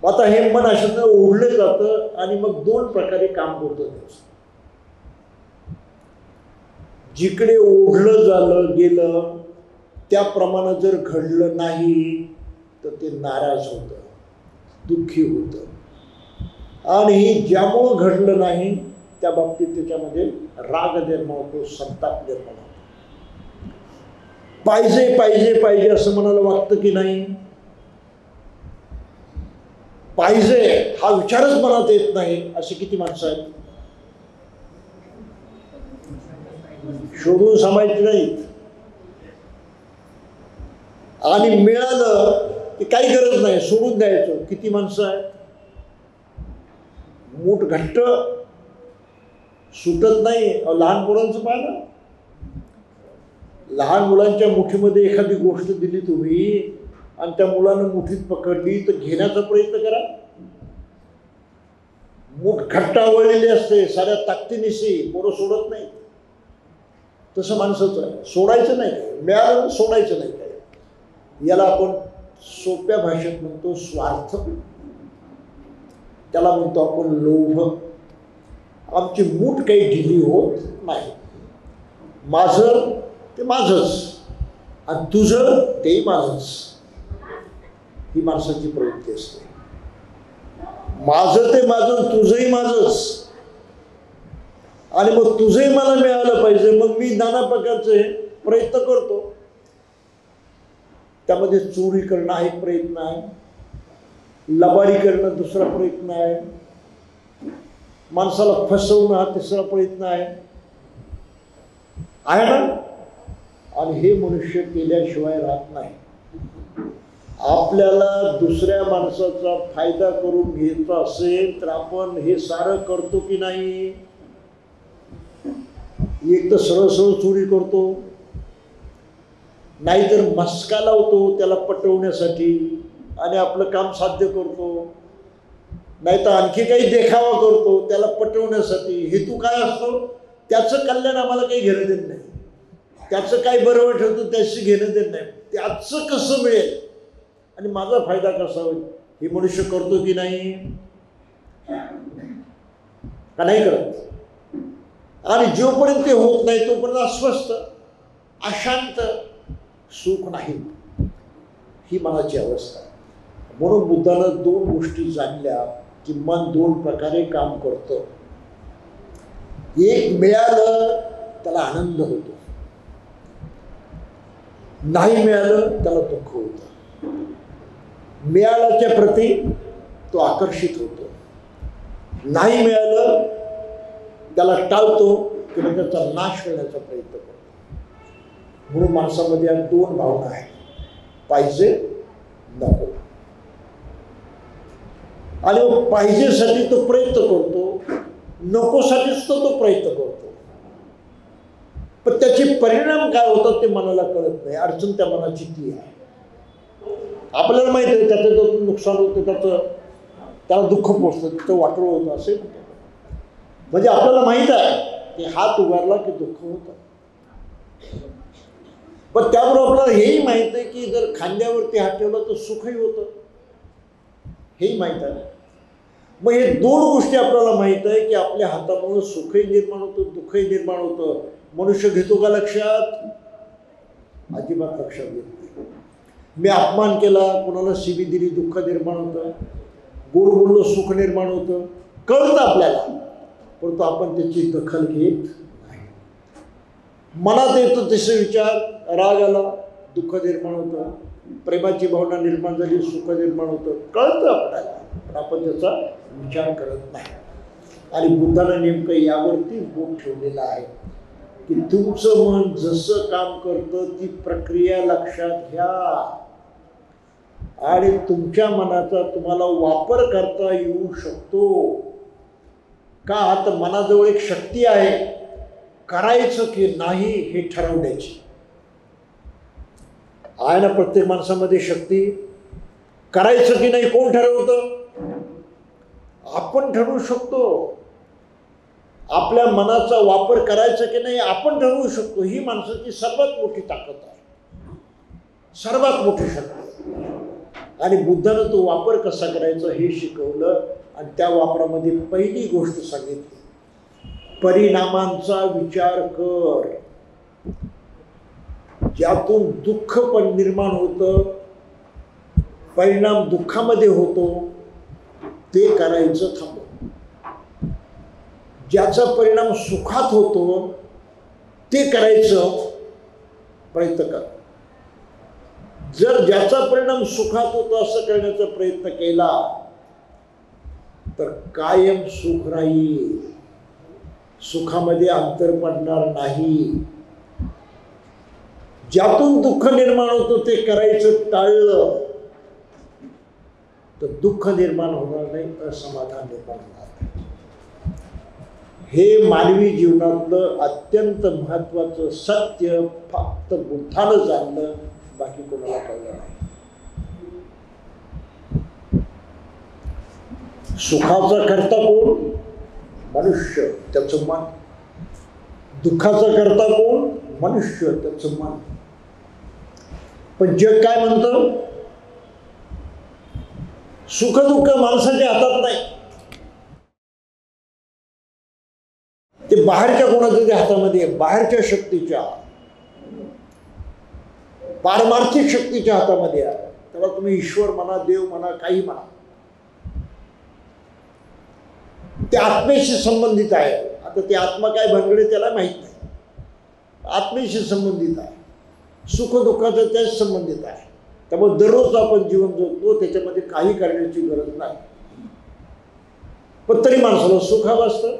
आता हे मन अशानं ओढलं जातं आणि मग दोन प्रकारे काम करतं. जिकडे ओढलं झालं गेलं त्याप्रमाणे जर घडलं नाही तर ते नाराज होतं, दुःखी होतं. आणि ज्यामुळं घडलं नाही त्या बाबतीत त्याच्यामध्ये राग निर्माण होतो, संताप निर्माण होतो. पाहिजे पाहिजे पाहिजे असं मनाला वाटतं की नाही? पाहिजे हा विचारच मनात येत नाही अशी किती माणसं आहेत? शोधून सांभाळायची नाहीत. आणि मिळालं की काही गरज नाही, सोडून द्यायचं. किती माणसं आहेत? मूठ घट्ट सुटत नाही. लहान मुलांचं पाहिलं, लहान मुलांच्या मुठीमध्ये एखादी गोष्ट दिली तुम्ही आणि त्या मुलानं मुठीत पकडली तर घेण्याचा प्रयत्न करा. मूठ घट्ट आवळलेली असते, साऱ्या ताकदीनिशी पोरं सोडत नाही. तसं माणसाचं आहे, सोडायचं नाही काय, मिळालं सोडायचं नाही काय. याला आपण सोप्या भाषेत म्हणतो स्वार्थ, त्याला म्हणतो आपण लोभ. आमची मूठ काही ढिली होत नाही. माझं ते माझंच आणि तुझं तेही माझंच, ही माणसाची प्रवृत्ती असते. माझं ते माझं, तुझंही माझंच. आणि मग तुझंही मला मिळालं पाहिजे, मग मी नाना प्रकारचे प्रयत्न करतो. त्यामध्ये चोरी करणं हा एक प्रयत्न आहे, लबाडी करणं दुसरा प्रयत्न आहे, माणसाला फसवणं हा तिसरा प्रयत्न आहे ना. आणि हे मनुष्य केल्याशिवाय राहत नाही. आपल्याला दुसऱ्या माणसाचा फायदा करून घ्यायचा असेल तर आपण हे सारं करतो की नाही? एक तर सरळ सरळ चोरी करतो, नाहीतर मस्का लावतो त्याला पटवण्यासाठी आणि आपलं काम साध्य करतो, नाहीतर आणखी काही देखावा करतो त्याला पटवण्यासाठी. हेतू काय असतो? त्याचं कल्याण आम्हाला काही घेणं देत नाही, त्याचं काय बरं वाईट होतं त्याशी घेणं देत नाही, त्याचं कसं मिळेल आणि माझा फायदा कसा होईल हे मनुष्य करतो की नाही? का नाही करत? आणि जोपर्यंत ते होत नाही तोपर्यंत अस्वस्थ, अशांत, सुख नाही, ही मनाची अवस्था आहे. म्हणून बुद्धानं 2 गोष्टी जाणल्या की मन 2 प्रकारे काम करतं. एक मिळालं त्याला आनंद होतो, नाही मिळालं त्याला दुःख होतं. मिळाल्याच्या प्रती तो आकर्षित होतो, नाही मिळालं त्याला टाळतो किंवा त्याचा नाश करण्याचा प्रयत्न करतो. म्हणून माणसामध्ये या 2 भावना आहेत, पाहिजे नको. आणि पाहिजेसाठी तो प्रयत्न करतो, नकोसाठीच तो प्रयत्न करतो. पण त्याचे परिणाम काय होतात ते मनाला कळत नाही. अडचण त्या मनाची ती आहे. आपल्याला माहिती आहे त्याचं नुकसान होतं, त्याला दुःख पोचतं, तिथं वाटोळ होतं असे म्हणजे आपल्याला माहित आहे की हात उगारला की दुःख होतं. पण त्याबरोबर आपल्याला हेही माहित आहे की जर खांद्यावरती हात ठेवला तर सुखही होतं, हेही माहीत आहे. मग हे 2 गोष्टी आपल्याला माहीत आहे की आपल्या हातामुळं सुखही निर्माण होतं, दुःखही निर्माण होतं. मनुष्य घेतो का लक्षात? अजिबात लक्षात घेत नाही. मी अपमान केला, कोणाला शिवी दिली, दुःख निर्माण होतं, गोड बोललो सुख निर्माण होतं, कळतं आपल्याला, परंतु आपण त्याची दखल घेत नाही. मनात येतो तसे विचार, राग आला दुःख निर्माण होतं, प्रेमाची भावना निर्माण झाली सुख निर्माण होतं, कळतं आपल्याला, पण आपण त्याचा विचार करत नाही. आणि बुद्धानं नेमकं यावरती बोट ठेवलेलं आहे की तुमचं मन जसं काम करतं ती प्रक्रिया लक्षात घ्या आणि तुमच्या मनाचा तुम्हाला वापर करता येऊ शकतो का. तर मनाजवळ एक शक्ती आहे, करायचं की नाही हे ठरवण्याची आहे ना. प्रत्येक माणसामध्ये शक्ती. करायचं की नाही कोण ठरवतं? आपण ठरवू शकतो. आपल्या मनाचा वापर करायचा की नाही आपण ठरवू शकतो. ही माणसाची सर्वात मोठी ताकद आहे, सर्वात मोठी शक्ती. आणि बुद्धानं तो वापर कसा करायचा हे शिकवलं. आणि त्या वापरामध्ये पहिली गोष्ट सांगितली, परिणामांचा विचार कर. ज्यातून दुःख पण निर्माण होतं, परिणाम दुःखामध्ये होतो, ते करायचं थांबव. ज्याचा परिणाम सुखात होतो ते करायचं प्रयत्न कर. जर ज्याचा परिणाम सुखात होतो असं करण्याचा प्रयत्न केला तर कायम सुख राहील, सुखामध्ये अंतर पडणार नाही. ज्यातून दुःख निर्माण होतं ते करायचं टाळलं तर दुःख निर्माण होणार नाही, असमाधान निर्माण होणार नाही. हे मानवी जीवनातलं अत्यंत महत्त्वाचं सत्य फक्त बुद्धानं जाणलं, बाकी कोणाला कळलं नाही. सुखाचा करता कोण? मनुष्य, त्याचं मन. दुःखाचा करता कोण? मनुष्य, त्याचं मन. पण जग काय म्हणतं? सुख दुःख माणसाच्या हातात नाही, ते बाहेरच्या कोणाच्या हातामध्ये आहे, बाहेरच्या शक्तीच्या, पारमार्थिक शक्तीच्या हातामध्ये आहे. त्याला तुम्ही ईश्वर म्हणा, देव म्हणा, काही म्हणा, ते आत्मेशी संबंधित आहे. आता ते आत्मा काय भानगडे त्याला माहीत नाही, आत्मेशी संबंधित आहे, सुख दुःखाचं त्याच संबंधित आहे. त्यामुळे दररोज आपण जीवन जगतो, त्याच्यामध्ये काही करण्याची गरज नाही. पण तरी माणसाला सुख हवं असतं.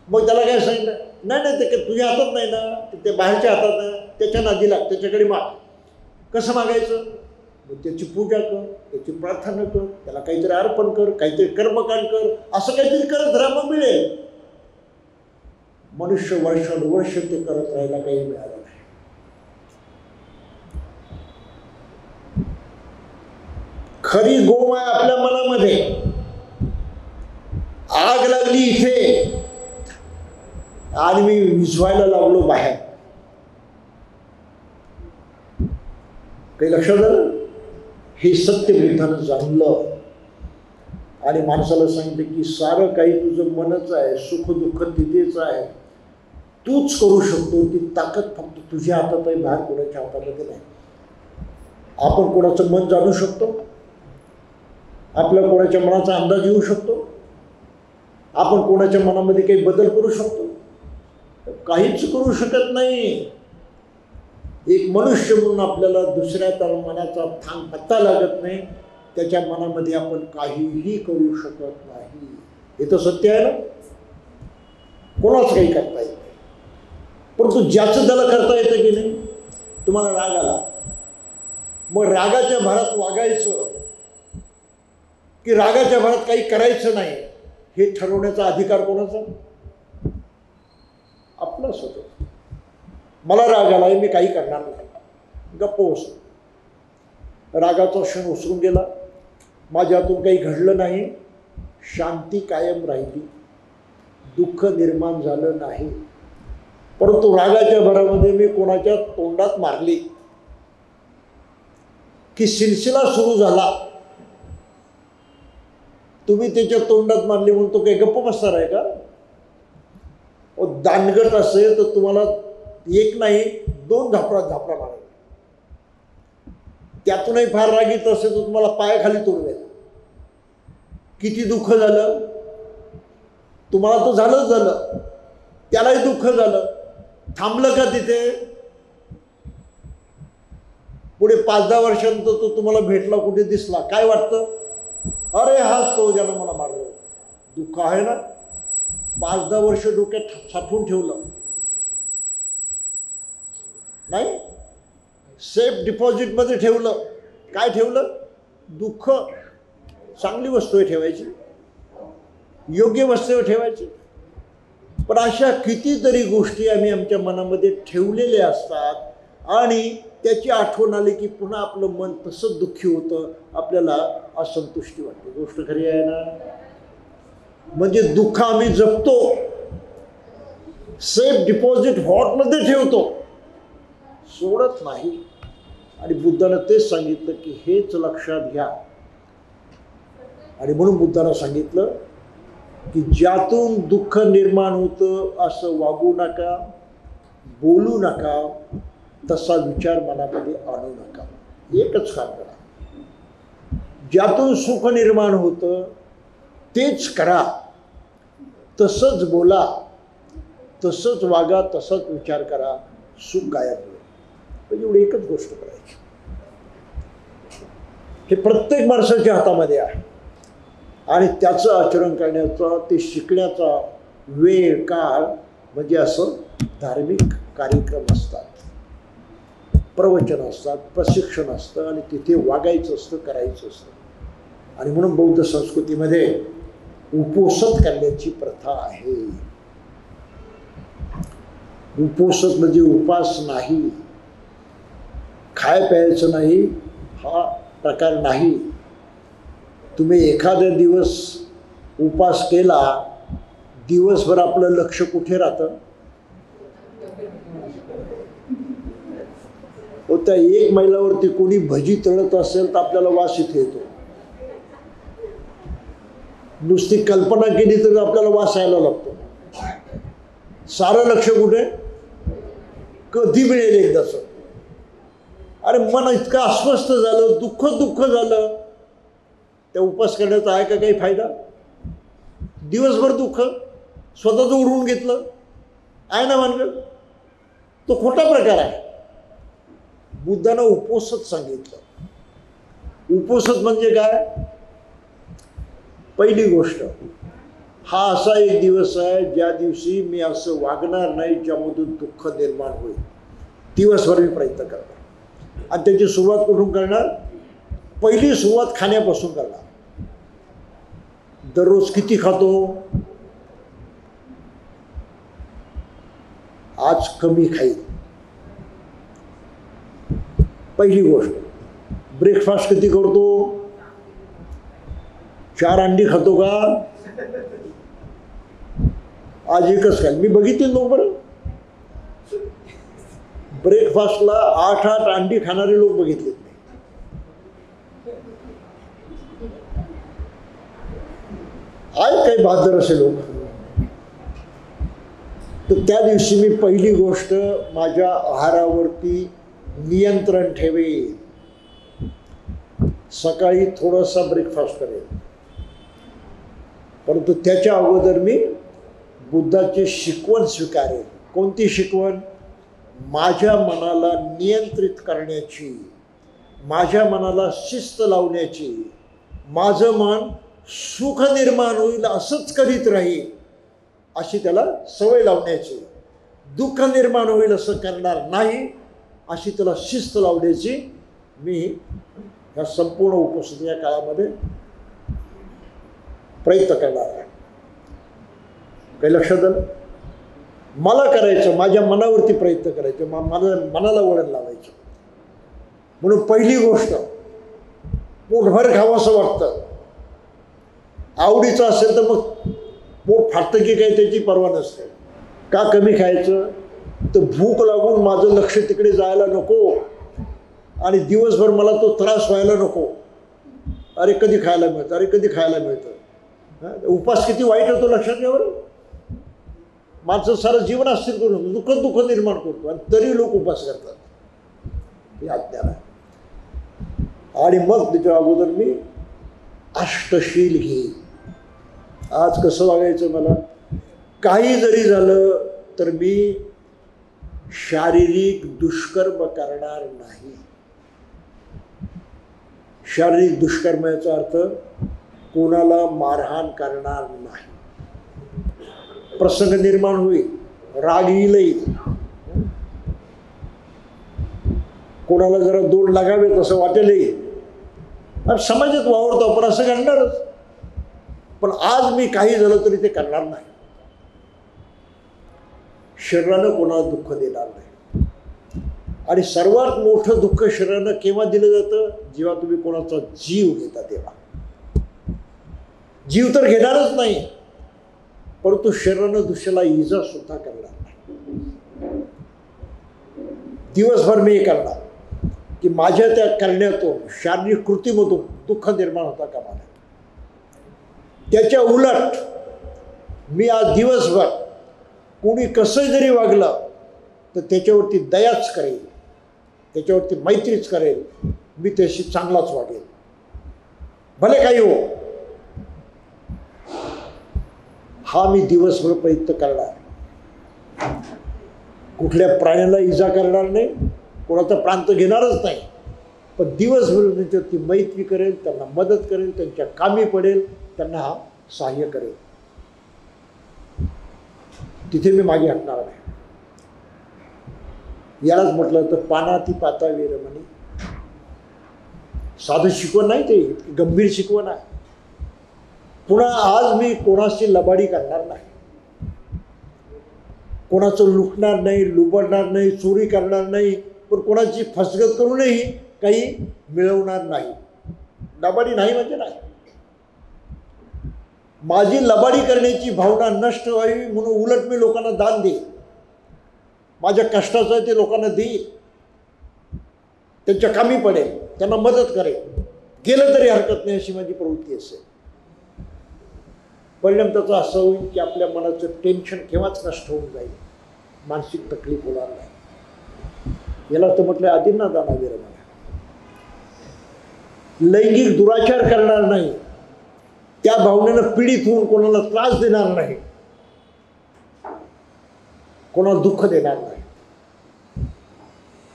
मग त्याला काय सांगितलं? नाही नाही, ते तुझ्या हातात नाही ना, ते बाहेरच्या हातात आहे, त्याच्या नादी लाग, त्याच्याकडे माग. कसं मागायचं? मग त्याची पूजा कर, त्याची प्रार्थना कर, त्याला काहीतरी अर्पण कर, काहीतरी कर्मकांड कर, असं काहीतरी करत राहा, मग मिळेल. मनुष्य वर्षानुवर्ष ते करत राहायला काही मिळालं नाही. खरी गोमाया आपल्या मनामध्ये. आग लागली इथे आणि मी विझवायला लागलो बाहेर. काही लक्षात आलं? हे सत्य बुद्धानं जाणलं आणि माणसाला सांगितलं की सारं काही तुझं मनच आहे, सुख दुःख तिथेच आहे, तूच करू शकतो. ती ताकद फक्त तुझ्या हातात आहे, बाहेर कोणाच्या हातामध्ये नाही. आपण कोणाचं मन जाणू शकतो, आपल्या कोणाच्या मनाचा अंदाज येऊ शकतो, आपण कोणाच्या मनामध्ये काही बदल करू शकतो? काहीच करू शकत नाही. एक मनुष्य म्हणून आपल्याला दुसऱ्या मनाचा थांग पत्ता लागत नाही, त्याच्या मनामध्ये आपण काहीही करू शकत नाही. हे तर सत्य आहे ना. कोणाच काही करता येत नाही. परंतु ज्याचं त्याला करता येतं की नाही. तुम्हाला राग आला, मग रागाच्या भरात वागायचं की रागाच्या भरात काही करायचं नाही, हे ठरवण्याचा अधिकार कोणाचा? आपला स्वतः. मला राग आलाय, मी काही करणार नाही, गप्प बसलो. रागाचा क्षण उसरून गेला, माझ्या हातून काही घडलं नाही, शांती कायम राहिली, दुःख निर्माण झालं नाही. परंतु रागाच्या भरामध्ये मी कोणाच्या तोंडात मारली की सिलसिला सुरू झाला. तुम्ही त्याच्या तोंडात मारली म्हणून तो काही गप्प बसणार आहे का? दांडगट असेल तर तुम्हाला एक नाही 2 झापरा मारायला. त्यातूनही फार रागीत असेल तर तुम्हाला पायाखाली तोडवेल. किती दुःख झालं तुम्हाला, तर झालंच झालं, त्यालाही दुःख झालं. थांबलं का तिथे? पुढे 5-10 वर्षांनंतर तो तुम्हाला भेटला, कुठे दिसला, काय वाटतं? अरे हाच तो ज्यानं मला मारलं. दुःख आहे ना. 5-10 वर्ष डोक्यात साठवून ठेवलं नाही, सेफ डिपॉझिटमध्ये ठेवलं. काय ठेवलं? दुःख. चांगली वस्तू आहे ठेवायची, योग्य वस्तूवर ठेवायची. पण अशा कितीतरी गोष्टी आम्ही आमच्या मनामध्ये ठेवलेल्या असतात आणि त्याची आठवण आली की पुन्हा आपलं मन तसंच दुःखी होतं, आपल्याला असंतुष्टी वाटते. गोष्ट खरी आहे ना. म्हणजे दुःख आम्ही जपतो, सेफ डिपॉझिट व्हॉटमध्ये ठेवतो, सोडत नाही. आणि बुद्धानं तेच सांगितलं की हेच लक्षात घ्या. आणि म्हणून बुद्धानं सांगितलं की ज्यातून दुःख निर्माण होतं असं वागू नका, बोलू नका, तसा विचार मनामध्ये आणू नका. एकच काम करा. ज्यातून सुख निर्माण होतं तेच करा, तसंच बोला, तसंच वागा, तसंच विचार करा, सुख गायब होईल. म्हणजे एवढी एकच गोष्ट करायची. हे प्रत्येक माणसाच्या हातामध्ये आहे. आणि त्याचं आचरण करण्याचा, ते शिकण्याचा वेळ काळ म्हणजे असं धार्मिक कार्यक्रम असतात, प्रवचन असतात, प्रशिक्षण असतं आणि तिथे वागायचं असतं, करायचं असतं. आणि म्हणून बौद्ध संस्कृतीमध्ये उपोषण करण्याची प्रथा आहे. उपोषण म्हणजे उपास नाही, खाय प्यायचं नाही, हा प्रकार नाही. तुम्ही एखादा दिवस उपास केला, दिवसभर आपलं लक्ष कुठे राहतं? त्या 1 मैलावरती कोणी भजी तळत असेल तर आपल्याला वास इथे येतो. नुसती कल्पना केली तर आपल्याला वास यायला लागतो. सारं लक्ष कुठे? कधी मिळेल एकदाच. अरे मन इतकं अस्वस्थ झालं, दुःख झालं, त्या उपास करण्याचा आहे का काही फायदा? दिवसभर दुःख स्वतःच उडवून घेतलं आहे ना मानगड. तो खोटा प्रकार आहे. बुद्धानं उपोषण सांगितलं. उपोषण म्हणजे काय? पहिली गोष्ट, हा असा एक दिवस आहे ज्या दिवशी मी असं वागणार नाही ज्यामधून दुःख निर्माण होईल. दिवसभर मी प्रयत्न करणार. आणि त्याची सुरुवात कुठून करणार? पहिली सुरुवात खाण्यापासून करणार. दररोज किती खातो? आज कमी खाईल. पहिली गोष्ट. ब्रेकफास्ट किती करतो? 4 अंडी खातो का? आज एकच खाईल. मी बघितले लोक बरं, ब्रेकफास्टला 8-8 अंडी खाणारे लोक बघितले. आहेत काही बहादर असे लोक. तर त्या दिवशी मी पहिली गोष्ट माझ्या आहारावरती नियंत्रण ठेवेन. सकाळी थोडासा ब्रेकफास्ट करेल, परंतु त्याच्या अगोदर मी बुद्धाची शिकवण स्वीकारेल. कोणती शिकवण? माझ्या मनाला नियंत्रित करण्याची, माझ्या मनाला शिस्त लावण्याची, माझं मन सुख निर्माण होईल असंच करीत राहील अशी त्याला सवय लावण्याची, दुःख निर्माण होईल असं करणार नाही अशी त्याला शिस्त लावण्याची मी ह्या संपूर्ण उपस्थितीच्या काळामध्ये प्रयत्न करणार आहे. काही लक्षात आलं? मला करायचं, माझ्या मनावरती प्रयत्न करायचे, मनाला वळण लावायचं. म्हणून पहिली गोष्ट, पोटभर खावं असं वाटतं, आवडीचं असेल तर मग पोट फाटतं की काही त्याची पर्वा नसते. का कमी खायचं? तर भूक लागून माझं लक्ष तिकडे जायला नको आणि दिवसभर मला तो त्रास व्हायला नको. अरे कधी खायला मिळतं, अरे कधी खायला मिळतं. उपास किती वाईट होतो लक्षात घ्या बरं. माणसं सारं जीवन अस्थिर करून दुःख निर्माण करतो आणि तरी लोक उपास करतात. हे अज्ञान आहे. आणि मग त्याच्या अगोदर मी अष्टशील घेईन. आज कसं वागायचं मला? काही जरी झालं तर मी शारीरिक दुष्कर्म करणार नाही. शारीरिक दुष्कर्म याचा अर्थ कोणाला मारहाण करणार नाही. प्रसंग निर्माण होईल, राग येईल, कोणाला जरा दोन लागावेत असं वाटेलही, समाजात वावरतो आपण असं करणारच. पण आज मी काही झालं तरी ते करणार नाही. शरीरानं कोणाला दुःख देणार नाही. आणि सर्वात मोठं दुःख शरीरानं केव्हा दिलं जातं? जेव्हा तुम्ही कोणाचा जीव घेता तेव्हा. जीव तर घेणारच नाही, परंतु शरीरानं दुसऱ्याला इजा सुद्धा करणार नाही. दिवसभर मी हे करणार की माझ्या त्या करण्यातून, शारीरिक कृतीमधून दुःख निर्माण होता कामा नये. त्याच्या उलट मी आज दिवसभर कोणी कसं जरी वागलं तर त्याच्यावरती दयाच करेल, त्याच्यावरती मैत्रीच करेल, मी त्याशी चांगलाच वागेल, भले काही हो. हा मी दिवसभर प्रयत्न करणार. कुठल्या प्राण्याला इजा करणार नाही, कोणाचा प्राण तर घेणारच नाही, पण दिवसभर त्यांच्यावरती मैत्री करेल, त्यांना मदत करेल, त्यांच्या कामी पडेल, त्यांना सहाय्य करेल. तिथे मी मागे हटणार नाही. यालाच म्हटलं तर पानाती पाता वीरमणी. साधं शिकवण नाही, ते गंभीर शिकवण आहे. पुन्हा आज मी कोणाशी लबाडी करणार नाही, कोणाचं लुटणार नाही, लुबडणार नाही, चोरी करणार नाही, पण कोणाची फसगत करूनही काही मिळवणार नाही. लबाडी नाही म्हणजे नाही. माझी लबाडी करण्याची भावना नष्ट व्हावी म्हणून उलट मी लोकांना दान देईन. माझ्या कष्टाचं आहे ते लोकांना देईल, त्यांच्या कामी पडेल, त्यांना मदत करेल, गेलं तरी हरकत नाही अशी माझी प्रवृत्ती असेल. परिणाम त्याचा असं होईल की आपल्या मनाचं टेन्शन केव्हाच नष्ट होऊन जाईल, मानसिक तकलीफ होणार नाही. याला तर म्हटलं आधींना दाना वीरमणी. लैंगिक दुराचार करणार नाही, त्या भावनेनं पीडित होऊन कोणाला त्रास देणार नाही, कोणाला दुःख देणार नाही.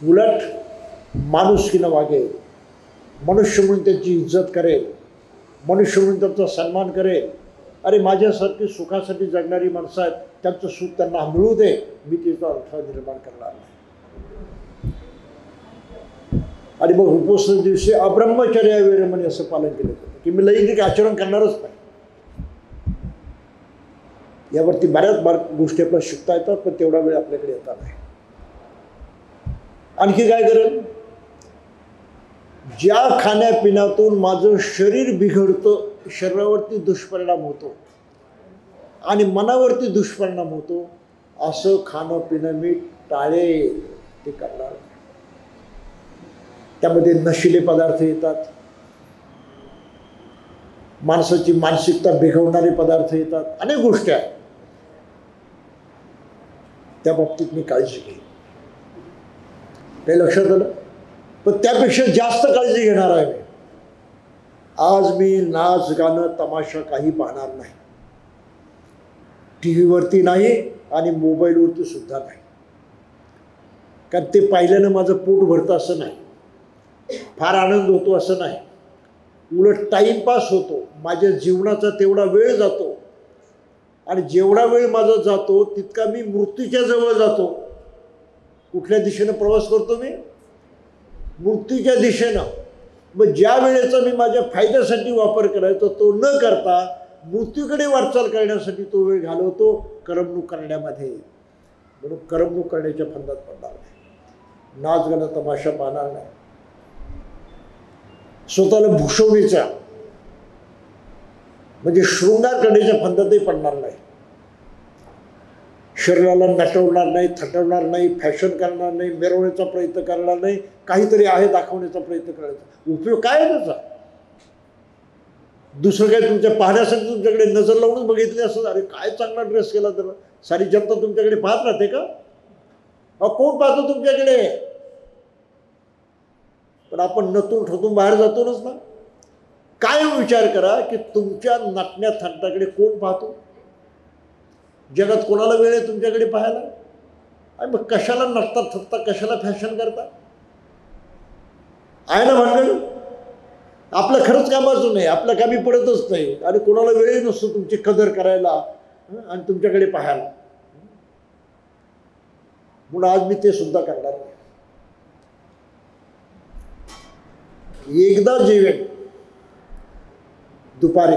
उलट माणुसकीनं वागेल, मनुष्य म्हणून त्यांची इज्जत करेल, मनुष्य म्हणून त्यांचा सन्मान करेल. अरे माझ्यासारखी सुखासाठी जगणारी माणसं आहेत, त्यांचं सुख त्यांना मिळू दे, मी तिचा अर्थ निर्माण करणार नाही. आणि मग उपोषण दिवशी अब्रह्मचर्या वीरमणी असं पालन केलं जातं की मी लैंगिक आचरण करणारच नाही. यावरती बऱ्याच गोष्टी आपल्याला शिकता येतात, पण तेवढा वेळ आपल्याकडे येता नाही. आणखी काय करेल? ज्या खाण्यापिण्यातून माझं शरीर बिघडतं, शरीरावरती दुष्परिणाम होतो आणि मनावरती दुष्परिणाम होतो, असं खाणं पिणं मी टाळेल, ते करणार. त्यामध्ये नशिले पदार्थ येतात, माणसाची मानसिकता बिघडणारे पदार्थ येतात, अनेक गोष्टी आहेत. त्या बाबतीत मी काळजी घेईन. काही लक्षात आलं? पण त्यापेक्षा जास्त काळजी घेणार आहे मी. आज मी नाच गाणं तमाशा काही पाहणार नाही, टी व्हीवरती नाही आणि मोबाईलवरती सुद्धा नाही. कारण ते पाहिल्यानं माझं पोट भरतं असं नाही, फार आनंद होतो असं नाही, उलट टाईमपास होतो, माझ्या जीवनाचा तेवढा वेळ जातो. आणि जेवढा वेळ माझा जातो तितका मी मृत्यूच्या जवळ जातो. कुठल्या दिशेनं प्रवास करतो मी? मृत्यूच्या दिशेनं. मग ज्या वेळेचा मी माझ्या फायद्यासाठी वापर करायचा तो न करता मृत्यूकडे वाटचाल करण्यासाठी तो वेळ घालवतो करमणूक करण्यामध्ये. म्हणून करमणूक करण्याच्या फंदात पडणार नाही, नाच गाणं तमाशा पाहणार नाही, स्वतःला भूषवण्याच्या म्हणजे शृंगार करण्याच्या फंदातही पडणार नाही, शरीराला नटवणार नाही, थटवणार नाही, फॅशन करणार नाही, मिरवण्याचा प्रयत्न करणार नाही, काहीतरी आहे दाखवण्याचा प्रयत्न करायचा. उपयोग काय आहे त्याचा? दुसरं काय तुमच्या पाहण्यासाठी तुमच्याकडे नजर लावूनच बघितली असं, अरे काय चांगला ड्रेस केला तर सारी जनता तुमच्याकडे पाहत राहते का? कोण पाहतो तुमच्याकडे? पण आपण नटून ठरतून बाहेर जातोच ना. काय विचार करा की तुमच्या नटण्या थटण्याकडे कोण पाहतो? जगात कोणाला वेळ आहे तुमच्याकडे पाहायला? आणि मग कशाला नटता थकता, कशाला फॅशन करता? आहे ना भानगड? आपलं खरंच कामाचं नाही, आपल्या कामी पडतच नाही आणि कोणाला वेळही नसतो तुमची कदर करायला आणि तुमच्याकडे पाहायला. म्हणून आज मी ते सुद्धा करणार नाही. एकदा जेवेन दुपारी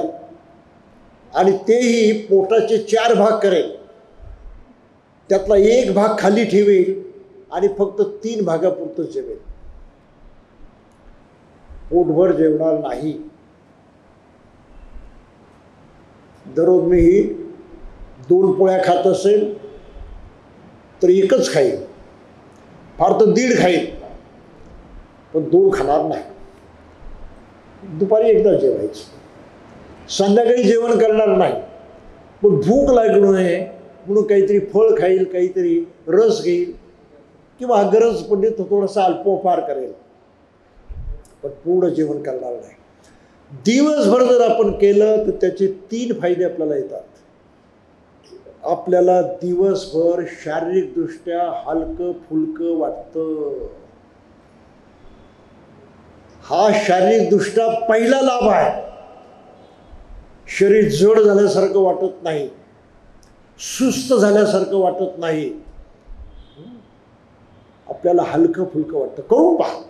आणि तेही पोटाचे 4 भाग करेल, त्यातला 1 भाग खाली ठेवेल आणि फक्त 3 भागापुरतं जेवेल. पोटभर जेवणार नाही. दररोज मी 2 पोळ्या खात असेल तर 1च खाईल, फार तर 1.5 खाईल, पण 2 खाणार नाही. दुपारी एकदा जेवायचं, संध्याकाळी जेवण करणार नाही. पण भूक लागू नये म्हणून काहीतरी फळ खाईल, काहीतरी रस घेईल किंवा गरज पडली तर थोडासा अल्पोपहार करेल, पण पूर्ण जेवण करणार नाही. दिवसभर जर आपण केलं तर त्याचे 3 फायदे आपल्याला येतात. आपल्याला दिवसभर शारीरिकदृष्ट्या हलकं फुलकं वाटतं. हा शारीरिकदृष्ट्या पहिला लाभ आहे. शरीर जड झाल्यासारखं वाटत नाही, सुस्त झाल्यासारखं वाटत नाही, आपल्याला हलकं फुलकं वाटतं. करून पहा.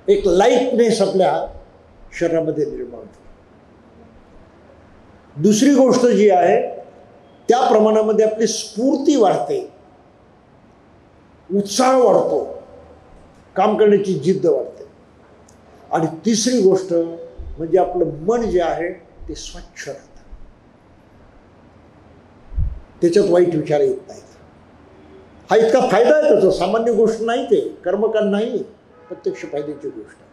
एक लाईटनेस आपल्या शरीरामध्ये निर्माण होतो. दुसरी गोष्ट जी आहे त्या प्रमाणामध्ये आपली स्फूर्ती वाढते, उत्साह वाढतो, काम करण्याची जिद्द वाढते. आणि तिसरी गोष्ट म्हणजे आपलं मन जे आहे ते स्वच्छ राहतं, त्याच्यात वाईट विचार येत नाहीत. हा इतका फायदा आहे त्याचा, सामान्य गोष्ट नाही, ते कर्मकांड नाही, प्रत्यक्ष फायद्याची गोष्ट आहे.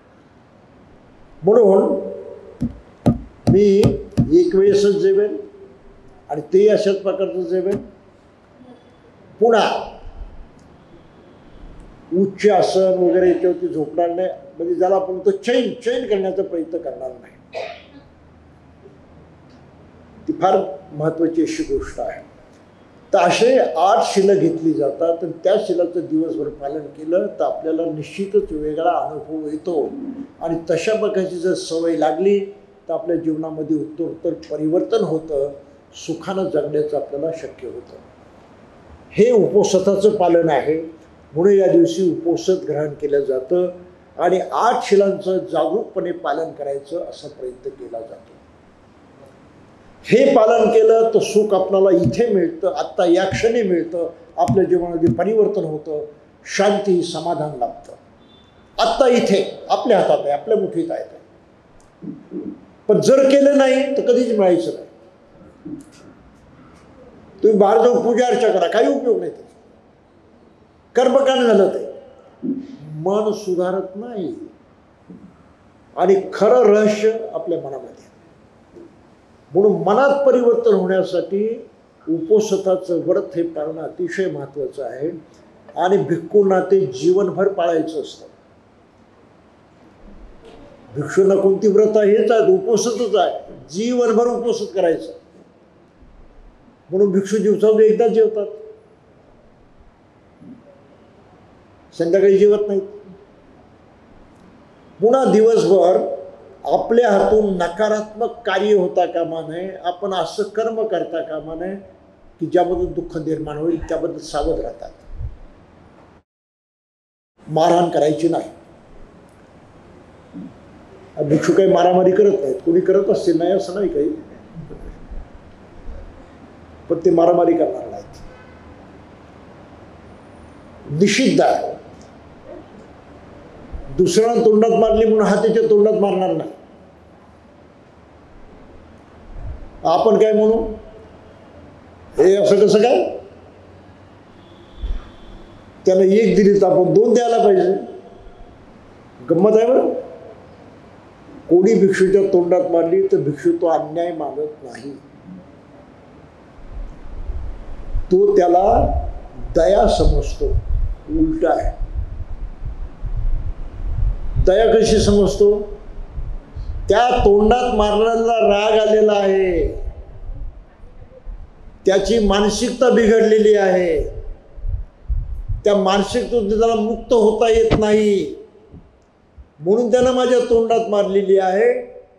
म्हणून मी 1 वेळेसच जेवेन आणि ते अशाच प्रकारचं जेवेन. पुन्हा उच्च आसन वगैरे याच्यावरती झोपणार नाही, म्हणजे ज्याला आपण तो चैन करण्याचा प्रयत्न करणार नाही. ती फार महत्त्वाची अशी गोष्ट आहे. तर असे 8 शिलं घेतली जातात आणि त्या शिलाचं दिवसभर पालन केलं तर आपल्याला निश्चितच वेगळा अनुभव येतो. आणि तशा प्रकारची जर सवय लागली तर आपल्या जीवनामध्ये उत्तरोत्तर परिवर्तन होतं, सुखानं जगण्याचं आपल्याला शक्य होतं. हे उपवासाचं पालन आहे. म्हणून या दिवशी उपवास ग्रहण केलं जातं आणि 8 शिलांचं जागरूकपणे पालन करायचं असा प्रयत्न केला जातो. हे पालन केलं तर सुख आपल्याला इथे मिळतं, आत्ता या क्षणी मिळतं, आपल्या जीवनामध्ये परिवर्तन होतं, शांती समाधान लाभतं. आत्ता इथे आपल्या हातात आहे, आपल्या मुठीत आहे. पण जर केलं नाही तर कधीच मिळायचं नाही. तुम्ही बाहेर जाऊन पूजा अर्चा करा, काही उपयोग नाही. त्याचा कर्मकांड झालं ते मन सुधारत नाही. आणि खरं रहस्य आपल्या मनामध्ये. म्हणून मनात परिवर्तन होण्यासाठी उपवासाचं व्रत हे पाळणं अतिशय महत्त्वाचं आहे. आणि भिक्खूंना ते जीवनभर पाळायचं असतं. भिक्षूंना कोणती व्रत हेच आहेत, उपवासच आहे, जीवनभर उपवास करायचं. म्हणून भिक्षू दिवसातून एकदा जेवतात, संध्याकाळी जेवत नाहीत. पुन्हा दिवसभर आपल्या हातून नकारात्मक कार्य होता कामा नये, आपण असं कर्म करता कामा नये की ज्यामधून दुःख निर्माण होईल, त्याबद्दल सावध राहतात. मारहाण करायची नाही. भिक्षू काही मारामारी करत नाहीत, कोणी करत असतील नाही असं नाही काही, पण ते मारामारी करणार नाहीत. निषिद्ध आहे. दुसऱ्याला तोंडात मारली म्हणून हा त्याच्या तोंडात मारणार नाही. आपण काय म्हणू, हे असं कसं काय, त्याला एक दिली तर आपण दोन द्यायला पाहिजे. गंमत आहे बरं. कोणी भिक्षूच्या तोंडात मारली तर भिक्षू तो अन्याय मानत नाही, तो त्याला दया समजतो. उलट आहे. दया कशी समजतो, त्या तोंडात मारणाऱ्याला राग आलेला आहे, त्याची मानसिकता बिघडलेली आहे, त्या मानसिकतेतून त्याला मुक्त होता येत नाही, म्हणून त्यानं माझ्या तोंडात मारलेली आहे,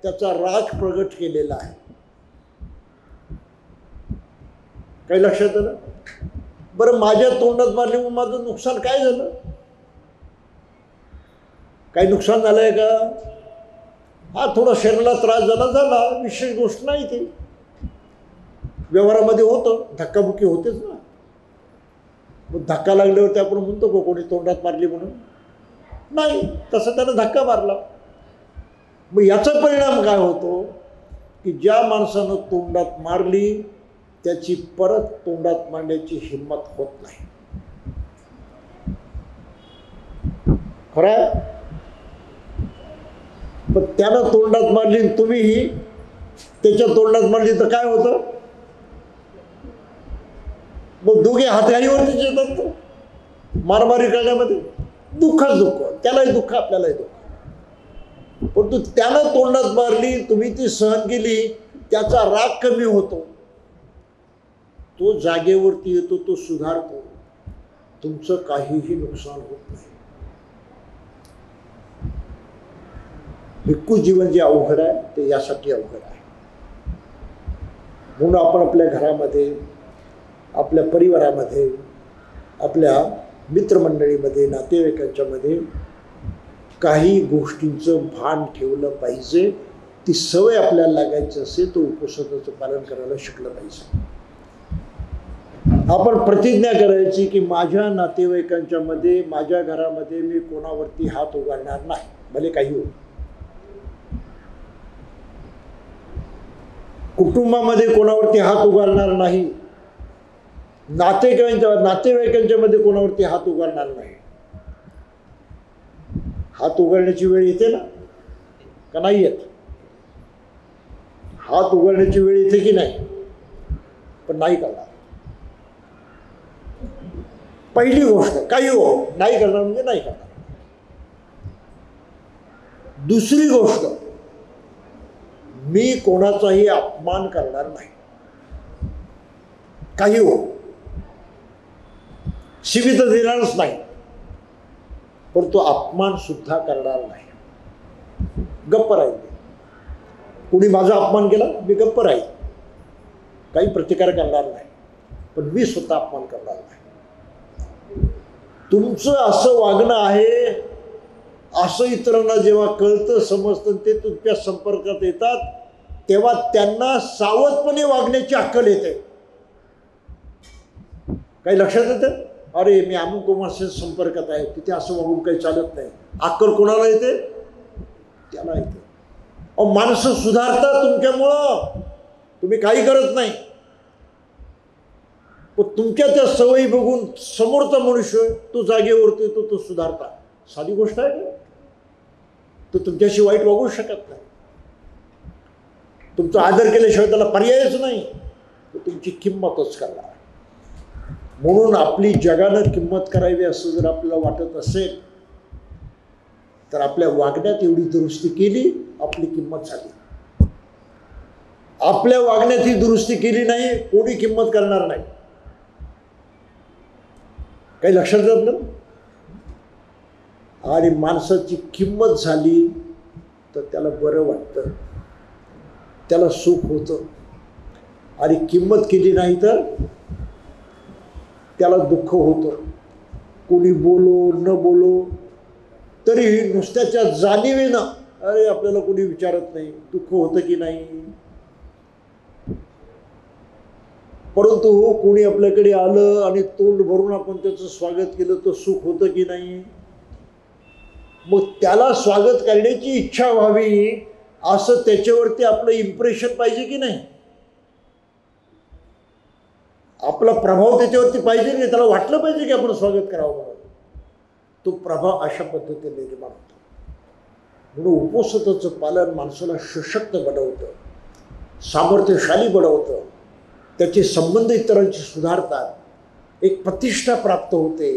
त्याचा राग प्रगट केलेला आहे. काही लक्षात आलं? बरं, माझ्या तोंडात मारली म्हणून माझं नुकसान काय झालं? काही नुकसान झालंय का? हा, थोडा शरीराला त्रास झाला, विशेष गोष्ट नाही. ती व्यवहारामध्ये होतं, धक्काबुक्की होतेच ना. मग धक्का लागल्यावरती आपण म्हणतो का कोणी तोंडात मारली म्हणून? नाही, तसं त्यानं धक्का मारला. मग याचा परिणाम काय होतो की ज्या माणसानं तोंडात मारली त्याची परत तोंडात मारण्याची हिंमत होत नाही. खरं आहे? पण त्यानं तोंडात मारली, तुम्हीही त्याच्या तोंडात मारली तर काय होतं? मग दोघे हातगाडीवरतीच येतात. मारामारी करण्यामध्ये दुःखच दुःख, त्यालाही दुःख आपल्यालाही दुःख. परंतु त्यानं तोंडात मारली, तुम्ही ती सहन केली, त्याचा राग कमी होतो, तो जागेवरती येतो, तो सुधारतो, तुमचं काहीही नुकसान होत नाही. भिक्खू जीवन जे अवघड आहे ते यासाठी अवघड आहे. म्हणून आपण आपल्या घरामध्ये, आपल्या परिवारामध्ये, आपल्या मित्रमंडळीमध्ये, नातेवाईकांच्यामध्ये काही गोष्टींचं भान ठेवलं पाहिजे. ती सवय आपल्याला लागायची असेल तर उपवासाचं पालन करायला शिकलं पाहिजे. आपण प्रतिज्ञा करायची की माझ्या नातेवाईकांच्या मध्ये, माझ्या घरामध्ये मी कोणावरती हात उगारणार नाही, भले काही हो. कुटुंबामध्ये कोणावरती हात उगारणार नाही, नातेवाईकांच्या मध्ये कोणावरती हात उगारणार नाही. हात उगारण्याची वेळ येते ना का नाही येत? हात उगारण्याची वेळ येते की नाही? पण नाही करणार. पहिली गोष्ट, काही हो, नाही करणार म्हणजे नाही करणार. दुसरी गोष्ट, मी कोणाचाही अपमान करणार नाही. काही हो, शिवी तर देणारच नाही, पण तो अपमान सुद्धा करणार नाही. गप्प राहील. कुणी माझा अपमान केला, मी गप्प राहील, काही प्रतिकार करणार नाही, पण मी स्वतः अपमान करणार नाही. तुमचं असं वागणं आहे असं इतरांना जेव्हा कळतं, समजतं, ते तुमच्या संपर्कात येतात, तेव्हा त्यांना सावधपणे वागण्याची अक्कल येते. काही लक्षात येतं? अरे मी अमुक माणसाच्या संपर्कात आहे, तिथे असं वागून काही चालत नाही. अक्कल कोणाला येते? त्याला येते. माणसं सुधारतात तुमच्यामुळं, तुम्ही काही करत नाही, पण तुमच्या त्या सवयी बघून समोरचा मनुष्य तो जागेवरती येतो, तो सुधारता. साधी गोष्ट आहे का? तो तुमच्याशी वाईट वागू शकत नाही. तुमचा आदर केल्याशिवाय त्याला पर्यायच नाही, तो तुमची किंमतच करणार. म्हणून आपली जगानं किंमत करावी असं जर आपल्याला वाटत असेल तर आपल्या वागण्यात एवढी दुरुस्ती केली, आपली किंमत झाली. आपल्या वागण्यात ही दुरुस्ती केली नाही, कोणी किंमत करणार नाही. काही लक्षात येत ना? आणि माणसाची किंमत झाली तर त्याला बरं वाटतं, त्याला सुख होतं. आणि किंमत केली नाही तर त्याला दुःख होतं. कोणी बोलो न बोलो तरी नुसत्याच्या जाणीवेनं अरे आपल्याला कोणी विचारत नाही, दुःख होतं की नाही. परंतु कोणी आपल्याकडे आलं आणि तोंड भरून आपण त्याचं स्वागत केलं तर सुख होतं की नाही. मग त्याला स्वागत करण्याची इच्छा व्हावी असं त्याच्यावरती आपलं इम्प्रेशन पाहिजे की नाही. आपला प्रभाव त्याच्यावरती पाहिजे की त्याला वाटलं पाहिजे की आपण स्वागत करावं म्हणून. तो प्रभाव अशा पद्धतीने निर्माण होतो. म्हणून उपवासाचं पालन माणसाला सशक्त बनवतं, सामर्थ्यशाली बनवतं, त्याचे संबंध इतरांशी सुधारतात, एक प्रतिष्ठा प्राप्त होते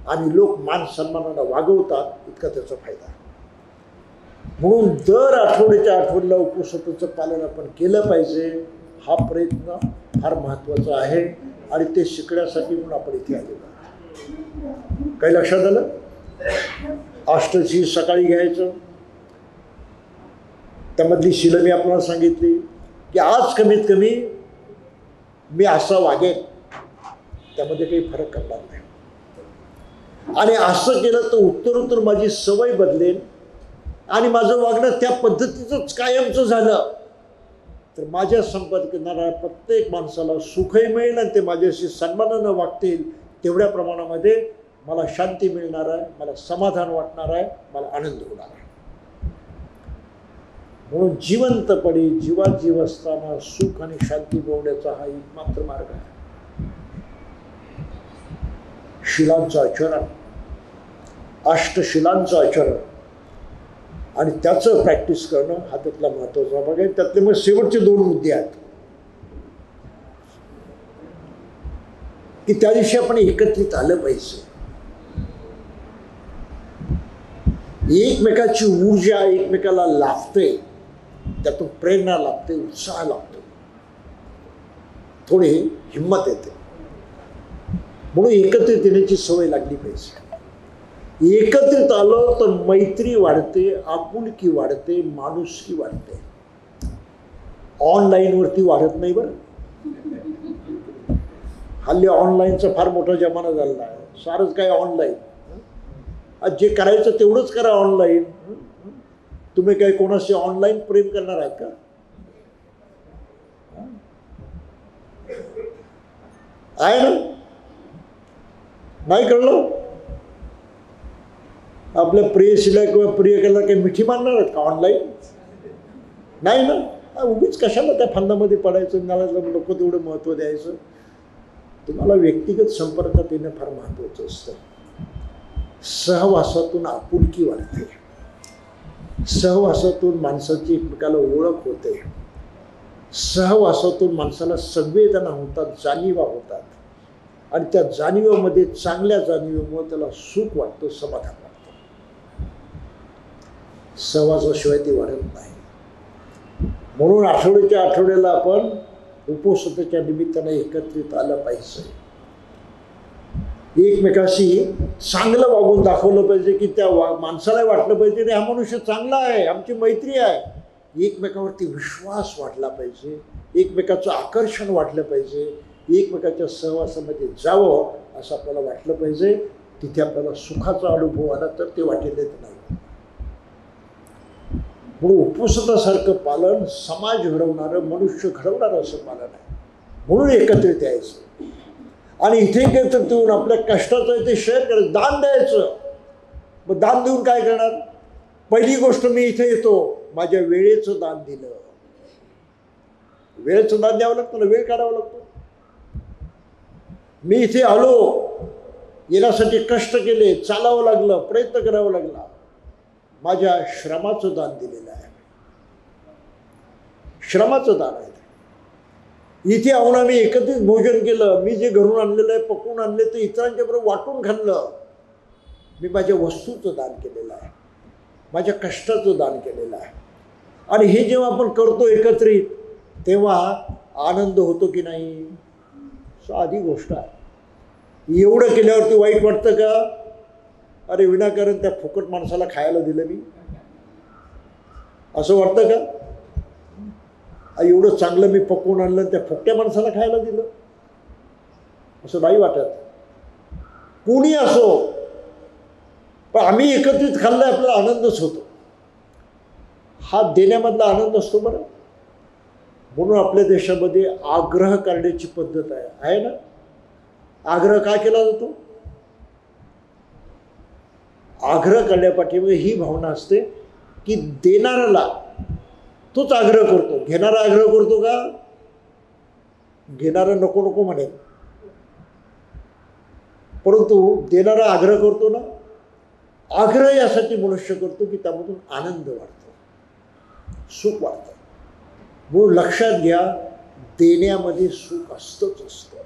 आणि लोक मान सन्मानानं वागवतात. इतका त्याचा फायदा. म्हणून दर आठवड्याला उपवासाचं पालन आपण केलं पाहिजे. हा प्रयत्न फार महत्त्वाचा आहे आणि ते शिकण्यासाठी म्हणून आपण इथे आलेलो आहोत. काही लक्षात आलं? अष्टशी सकाळी घ्यायचं. त्यामधली शीलं मी आपल्याला सांगितली की आज कमीत कमी मी असं वागेन, त्यामध्ये काही फरक करणार नाही. आणि असं केलं तर उत्तरोत्तर माझी सवय बदलेल आणि माझं वागणं त्या पद्धतीचंच कायमचं झालं तर माझ्या संपर्क करणाऱ्या प्रत्येक माणसाला सुखही मिळेल आणि ते माझ्याशी सन्मानानं वागतील. तेवढ्या प्रमाणामध्ये मला शांती मिळणार आहे, मला समाधान वाटणार आहे, मला आनंद होणार आहे. म्हणून जिवंतपणे जीवात जीव असताना सुख आणि शांती मिळवण्याचा हा एकमात्र मार्ग आहे. शिलांचं आचरण, अष्टशिलांचं आचरण आणि त्याचं प्रॅक्टिस करणं हा त्यातला महत्त्वाचा भाग आहे. त्यातले मग शेवटचे 2 मुद्दे आहेत की त्या दिवशी आपण एकत्रित आलं पाहिजे. एकमेकाची ऊर्जा एकमेकाला लाभते, त्यातून प्रेरणा लाभते, उत्साह लाभतो, थोडी हिंमत येते. म्हणून एकत्रित येण्याची सवय लागली पाहिजे. एकत्रित आलं तर मैत्री वाढते, आपुलकी वाढते, माणुसकी वाढते. ऑनलाईनवरती वाढत नाही बरं. हल्ली ऑनलाईनचा फार मोठा जमाना झालेला आहे. सारंच काय ऑनलाईन. आज जे करायचं तेवढंच करा ऑनलाईन. तुम्ही काही कोणाशी ऑनलाईन प्रेम करणार आहात का? आहे ना? नाही कळलं? आपल्या प्रेयसीला किंवा प्रियकरला काही मिठी मारणार आहेत का ऑनलाईन? नाही ना. उगीच कशाला त्या फंदामध्ये पडायचं, मला नको तेवढं महत्त्व द्यायचं. तुम्हाला व्यक्तिगत संपर्कात येणं फार महत्त्वाचं असतं. सहवासातून आपुलकी वाढते, सहवासातून माणसाची एकमेकाला ओळख होते, सहवासातून माणसाला संवेदना होतात, जाणीवा होतात आणि त्या जाणीवेमध्ये चांगल्या जाणीवेमुळे त्याला सुख वाटतं, समाधान वाटतं. सहवासाशिवाय ती वाढत नाही. म्हणून आठवड्याला आपण उपवासाच्या निमित्ताने एकत्रित आलं पाहिजे. एकमेकाशी चांगलं वागून दाखवलं पाहिजे की त्या माणसाला वाटलं पाहिजे रे हा मनुष्य चांगला आहे, आमची मैत्री आहे. एकमेकावरती विश्वास वाटला पाहिजे, एकमेकाचं आकर्षण वाटलं पाहिजे, एकमेकाच्या सहवासामध्ये जावं असं आपल्याला वाटलं पाहिजे. तिथे आपल्याला सुखाचा अनुभव आला तर ते वाटेल नाही. म्हणून उपवासासारखं पालन समाज घडवणारं, मनुष्य घडवणारं असं पालन आहे. म्हणून एकत्रित यायचं आणि इथे एकत्रित येऊन आपल्या कष्टाचं आहे ते शेअर करायचं, दान द्यायचं. मग दान देऊन काय करणार? पहिली गोष्ट, मी इथे येतो, माझ्या वेळेचं दान दिलं. वेळेचं दान द्यावं लागतं ना, वेळ काढावा लागतो. मी इथे आलो, येण्यासाठी कष्ट केले, चालावं लागलं, प्रयत्न करावा लागला, माझ्या श्रमाचं दान दिलेलं आहे. श्रमाचं दान आहे. इथे आहोत आम्ही एकत्रित भोजन केलं, मी जे घरून आणलेलं आहे, पकवून आणले ते इतरांच्या बरोबर वाटून खाल्लं, मी माझ्या वस्तूचं दान केलेलं आहे. माझ्या कष्टाचं दान केलेलं आहे. आणि हे जेव्हा आपण करतो एकत्रित तेव्हा आनंद होतो की नाही, साधी गोष्ट आहे. एवढं केल्यावरती वाईट वाटतं का? अरे विनाकारण त्या फुकट माणसाला खायला दिलं मी, असं वाटतं का? एवढं चांगलं मी पकवून आणलं त्या फुकट्या माणसाला खायला दिलं, असं नाही वाटत. कोणी असो, पण आम्ही एकत्रित खाल्लं आपल्याला आनंदच होतो. हा देण्यामधला आनंद असतो बरं. म्हणून आपल्या देशामध्ये आग्रह करण्याची पद्धत आहे ना. आग्रह काय केला जातो? आग्रह करण्यापाठीमागे ही भावना असते की देणाऱ्याला तोच आग्रह करतो. घेणारा आग्रह करतो का? घेणारा नको नको म्हणेल, परंतु देणारा आग्रह करतो ना. आग्रह यासाठी मनुष्य करतो की त्यामधून आनंद वाढतो, सुख वाढतं. म्हणून लक्षात घ्या, देण्यामध्ये सुख असतंच असतं,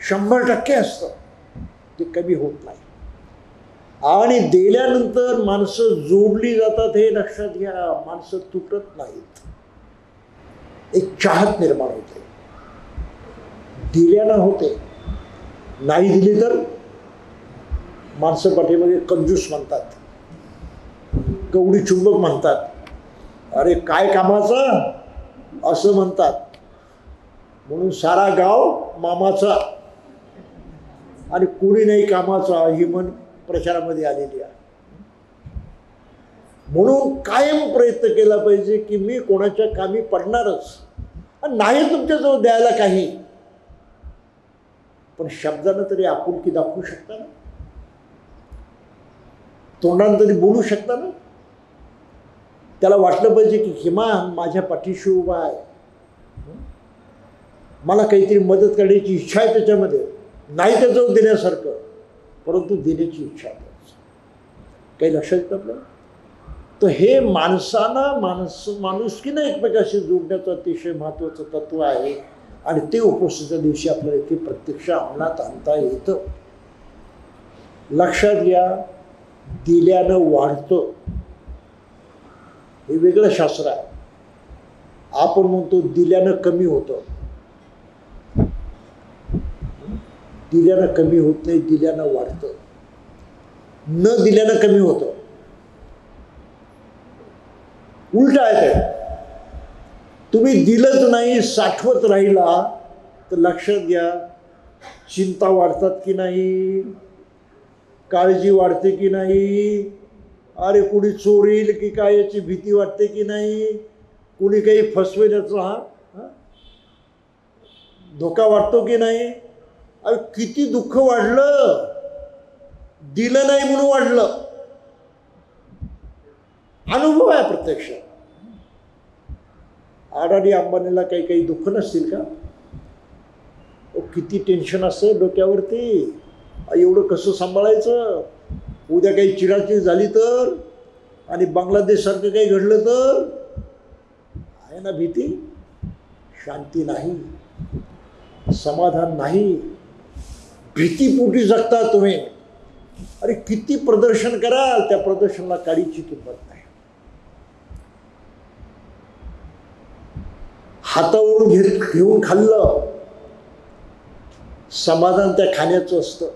100% असतं, ते कमी होत नाही. आणि दिल्यानंतर माणसं जोडली जातात, हे लक्षात घ्या. माणसं तुटत नाहीत, एक चाहत निर्माण होते. दिल्यानं होते, नाही दिली तर माणसं पाठीमागे कंजूस म्हणतात, कवडी चुंबक म्हणतात, अरे काय कामाचा असं म्हणतात. म्हणून सारा गाव मामाचा आणि कोणी नाही कामाचा ही म्हण प्रचारामध्ये आलेली आहे. म्हणून कायम प्रयत्न केला पाहिजे की मी कोणाच्या कामी पडणारच. आणि नाही तुमच्याजवळ द्यायला काही, पण शब्दानं तरी आपुलकी दाखवू शकता ना, तोंडानं तरी बोलू शकता ना. त्याला वाटलं पाहिजे की किमान माझ्या पाठीशी उभा आहे, मला काहीतरी मदत करण्याची इच्छा आहे त्याच्यामध्ये. नाही त्याजवळ देण्यासारखं, परंतु देण्याची इच्छा आहे. काही लक्षात येतं आपल्याला? तर हे माणसांना माणुसकीनं एकमेकाशी जोडण्याचं अतिशय महत्त्वाचं तत्व आहे. आणि ते उपवासाच्या दिवशी आपल्याला इथे प्रत्यक्ष अंमलात आणता येतं. लक्षात घ्या, दिल्यानं वाढतं, हे वेगळं शास्त्र आहे. आपण म्हणतो दिल्यानं कमी होतं. दिल्यानं कमी होत नाही, दिल्यानं वाढतं. न दिल्यानं कमी होतं, उलट आहे ते. तुम्ही दिलंच नाही, साठवत राहिला तर लक्षात घ्या, चिंता वाढतात की नाही, काळजी वाढते की नाही, अरे कुणी चोरील की काय याची भीती वाटते की नाही, कुणी काही फसवेल याचा हा धोका वाटतो की नाही. अरे किती दुःख वाढलं, दिलं नाही म्हणून वाढलं. अनुभव आहे प्रत्यक्ष. अडाणी अंबानीला काही काही दुःख नसतील का? किती टेन्शन असतं डोक्यावरती, एवढं कसं सांभाळायचं, उद्या काही चिराचिर झाली तर, आणि बांगलादेशसारखं काही घडलं तर, आहे ना भीती. शांती नाही, समाधान नाही, भीतीपोटी जगता तुम्ही. अरे किती प्रदर्शन कराल, त्या प्रदर्शनाला काडीची किंमत नाही. हातावरून घेऊन खाल्लं, समाधान त्या खाण्याचं असतं.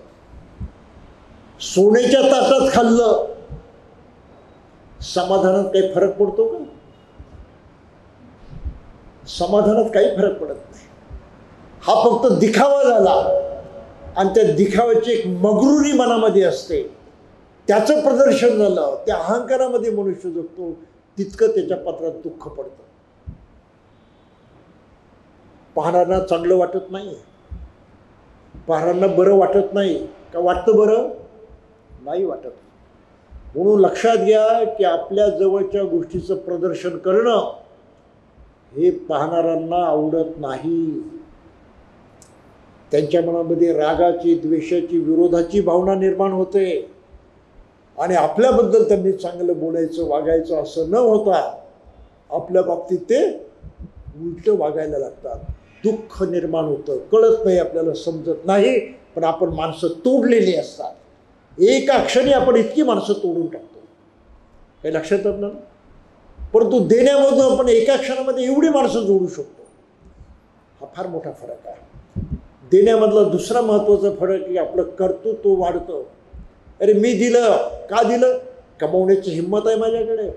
सोन्याच्या ताटात खाल्लं, समाधानात काही फरक पडतो का? समाधानात काही फरक पडत नाही. हा फक्त दिखावा झाला, आणि त्या दिखाव्याची एक मगरुरी मनामध्ये असते, त्याचं प्रदर्शन झालं, त्या अहंकारामध्ये मनुष्य जगतो, तितकं त्याच्या पात्रात दुःख पडतं. पाहणाऱ्यांना चांगलं वाटत नाही, पाहणाऱ्यांना बरं वाटत नाही का? वाटतं बरं? नाही वाटत. म्हणून लक्षात घ्या की आपल्या जवळच्या गोष्टीचं प्रदर्शन करणं हे पाहणाऱ्यांना आवडत नाही. त्यांच्या मनामध्ये रागाची, द्वेषाची, विरोधाची भावना निर्माण होते, आणि आपल्याबद्दल त्यांनी चांगलं बोलायचं, वागायचं असं न होता आपल्या बाबतीत ते उलटं वागायला लागतात. दुःख निर्माण होतं, कळत नाही, आपल्याला समजत नाही, पण आपण माणसं तोडलेली असतात. एका क्षणी आपण इतकी माणसं तोडून टाकतो. काही लक्षात आपल्याला. परंतु देण्यामधून आपण एका क्षणामध्ये एवढी माणसं जोडू शकतो. हा फार मोठा फरक आहे. देण्यामधला दुसरा महत्त्वाचा फरक की आपलं कर्तृत्व वाढतं. अरे मी दिलं, का दिलं? कमवण्याची हिंमत आहे माझ्याकडे,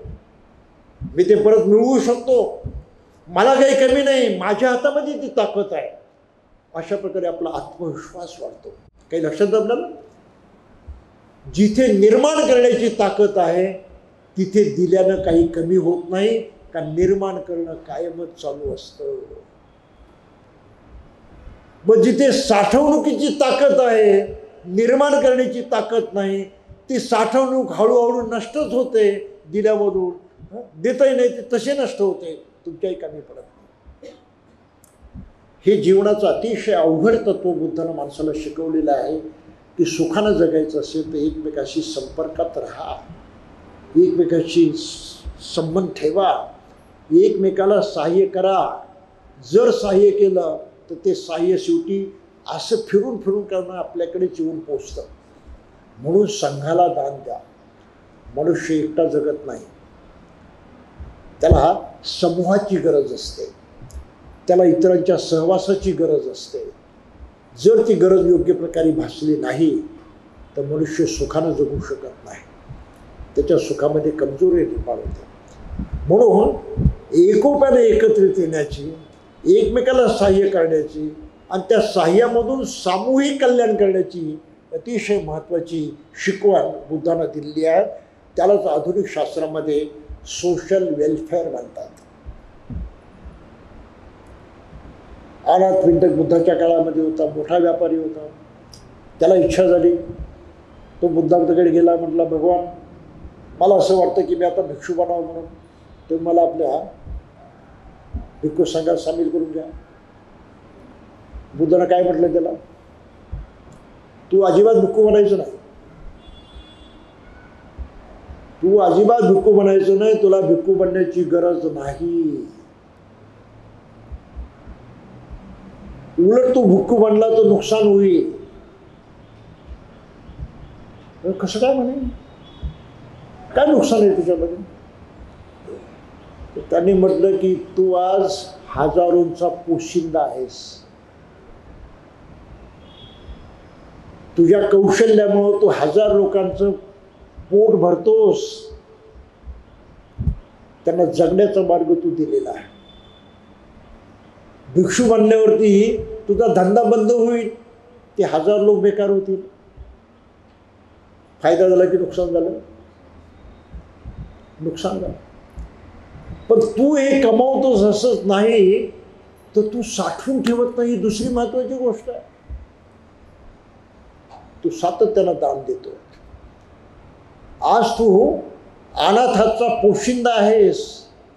मी ते परत मिळवू शकतो, मला काही कमी नाही, माझ्या हातामध्ये ती ताकद आहे. अशा प्रकारे आपला आत्मविश्वास वाढतो. काही लक्षात आपल्याला. जिथे निर्माण करण्याची ताकद आहे तिथे दिल्यानं काही कमी होत नाही, का निर्माण करणं कायमच चालू असतं. मग जिथे साठवणुकीची ताकद आहे, निर्माण करण्याची ताकद नाही, ती साठवणूक हळूहळू नष्टच होते दिल्यामधून. देताही नाही, ते तसे नष्ट होते, तुमच्याही कमी पडत नाही. हे जीवनाचं अतिशय अवघड तत्व बुद्धानं माणसाला शिकवलेलं आहे की सुखानं जगायचं असेल तर एकमेकाशी संपर्कात राहा, एकमेकाशी संबंध ठेवा, एकमेकाला सहाय्य करा. जर सहाय्य केलं तर ते सहाय्य शेवटी असं फिरून फिरून करणं आपल्याकडेच येऊन पोचतं. म्हणून संघाला दान द्या. मनुष्य एकटा जगत नाही, त्याला समूहाची गरज असते, त्याला इतरांच्या सहवासाची गरज असते. जर ती गरज योग्य प्रकारे भासली नाही तर मनुष्य सुखानं जगू शकत नाही, त्याच्या सुखामध्ये कमजोरी निर्माण होते. म्हणून एकोप्याने एकत्रित येण्याची, एकमेकाला सहाय्य करण्याची आणि त्या सहाय्यामधून सामूहिक कल्याण करण्याची अतिशय महत्त्वाची शिकवण बुद्धानं दिलेली आहे. त्यालाच आधुनिक शास्त्रामध्ये सोशल वेलफेअर म्हणतात. अनाथ पिंडक बुद्धाच्या काळामध्ये होता, मोठा व्यापारी होता. त्याला इच्छा झाली, तो बुद्धाकडे गेला, म्हटला भगवान मला असं वाटतं की मी आता भिक्षू बनावं, म्हणून तुम्ही मला आपल्या भिक्खू संघात सामील करून घ्या. बुद्धानं काय म्हटलं त्याला, तू अजिबात भिक्खू बनायचं नाही, तू अजिबात भिक्खू बनायचं नाही, तुला भिक्खू बनण्याची गरज नाही. उलट तू भिक्खू बनला तर नुकसान होईल. कसं काय म्हणे, काय नुकसान आहे तुझ्यामध्ये? त्यांनी म्हटलं की तू आज हजारोंचा पोशिंदा आहेस, तुझ्या कौशल्यामुळं तू 1000 लोकांचं पोट भरतोस, त्यांना जगण्याचा मार्ग तू दिलेला आहे. भिक्षू बनल्यावरती तुझा धंदा बंद होईल, ते 1000 लोक बेकार होतील. फायदा झाला की नुकसान झालं? नुकसान झालं. पण तू हे कमावतोस असंच नाही तर तू साठवून ठेवत नाही. दुसरी महत्वाची गोष्ट आहे, तू सातत्यानं दान देतो. आज तू अनाथाचा पोशिंदा आहेस,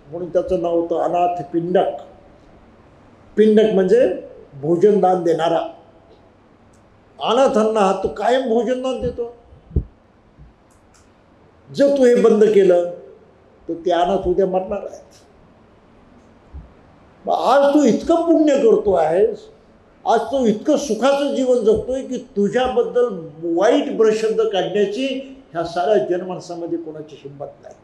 म्हणून त्याचं नाव होतं अनाथ पिंडक. पिंडक म्हणजे भोजनदान देणारा. अनाथांना तू कायम भोजनदान देतो. जर तू हे बंद केलं तर ते अनाथ उद्या मरणार आहेत. आज तू इतकं पुण्य करतो आहेस, आज तू इतकं सुखाचं जीवन जगतोय की तुझ्याबद्दल वाईट प्रशब्द काढण्याची ह्या साऱ्या जनमानसामध्ये कोणाची हिंमत नाही.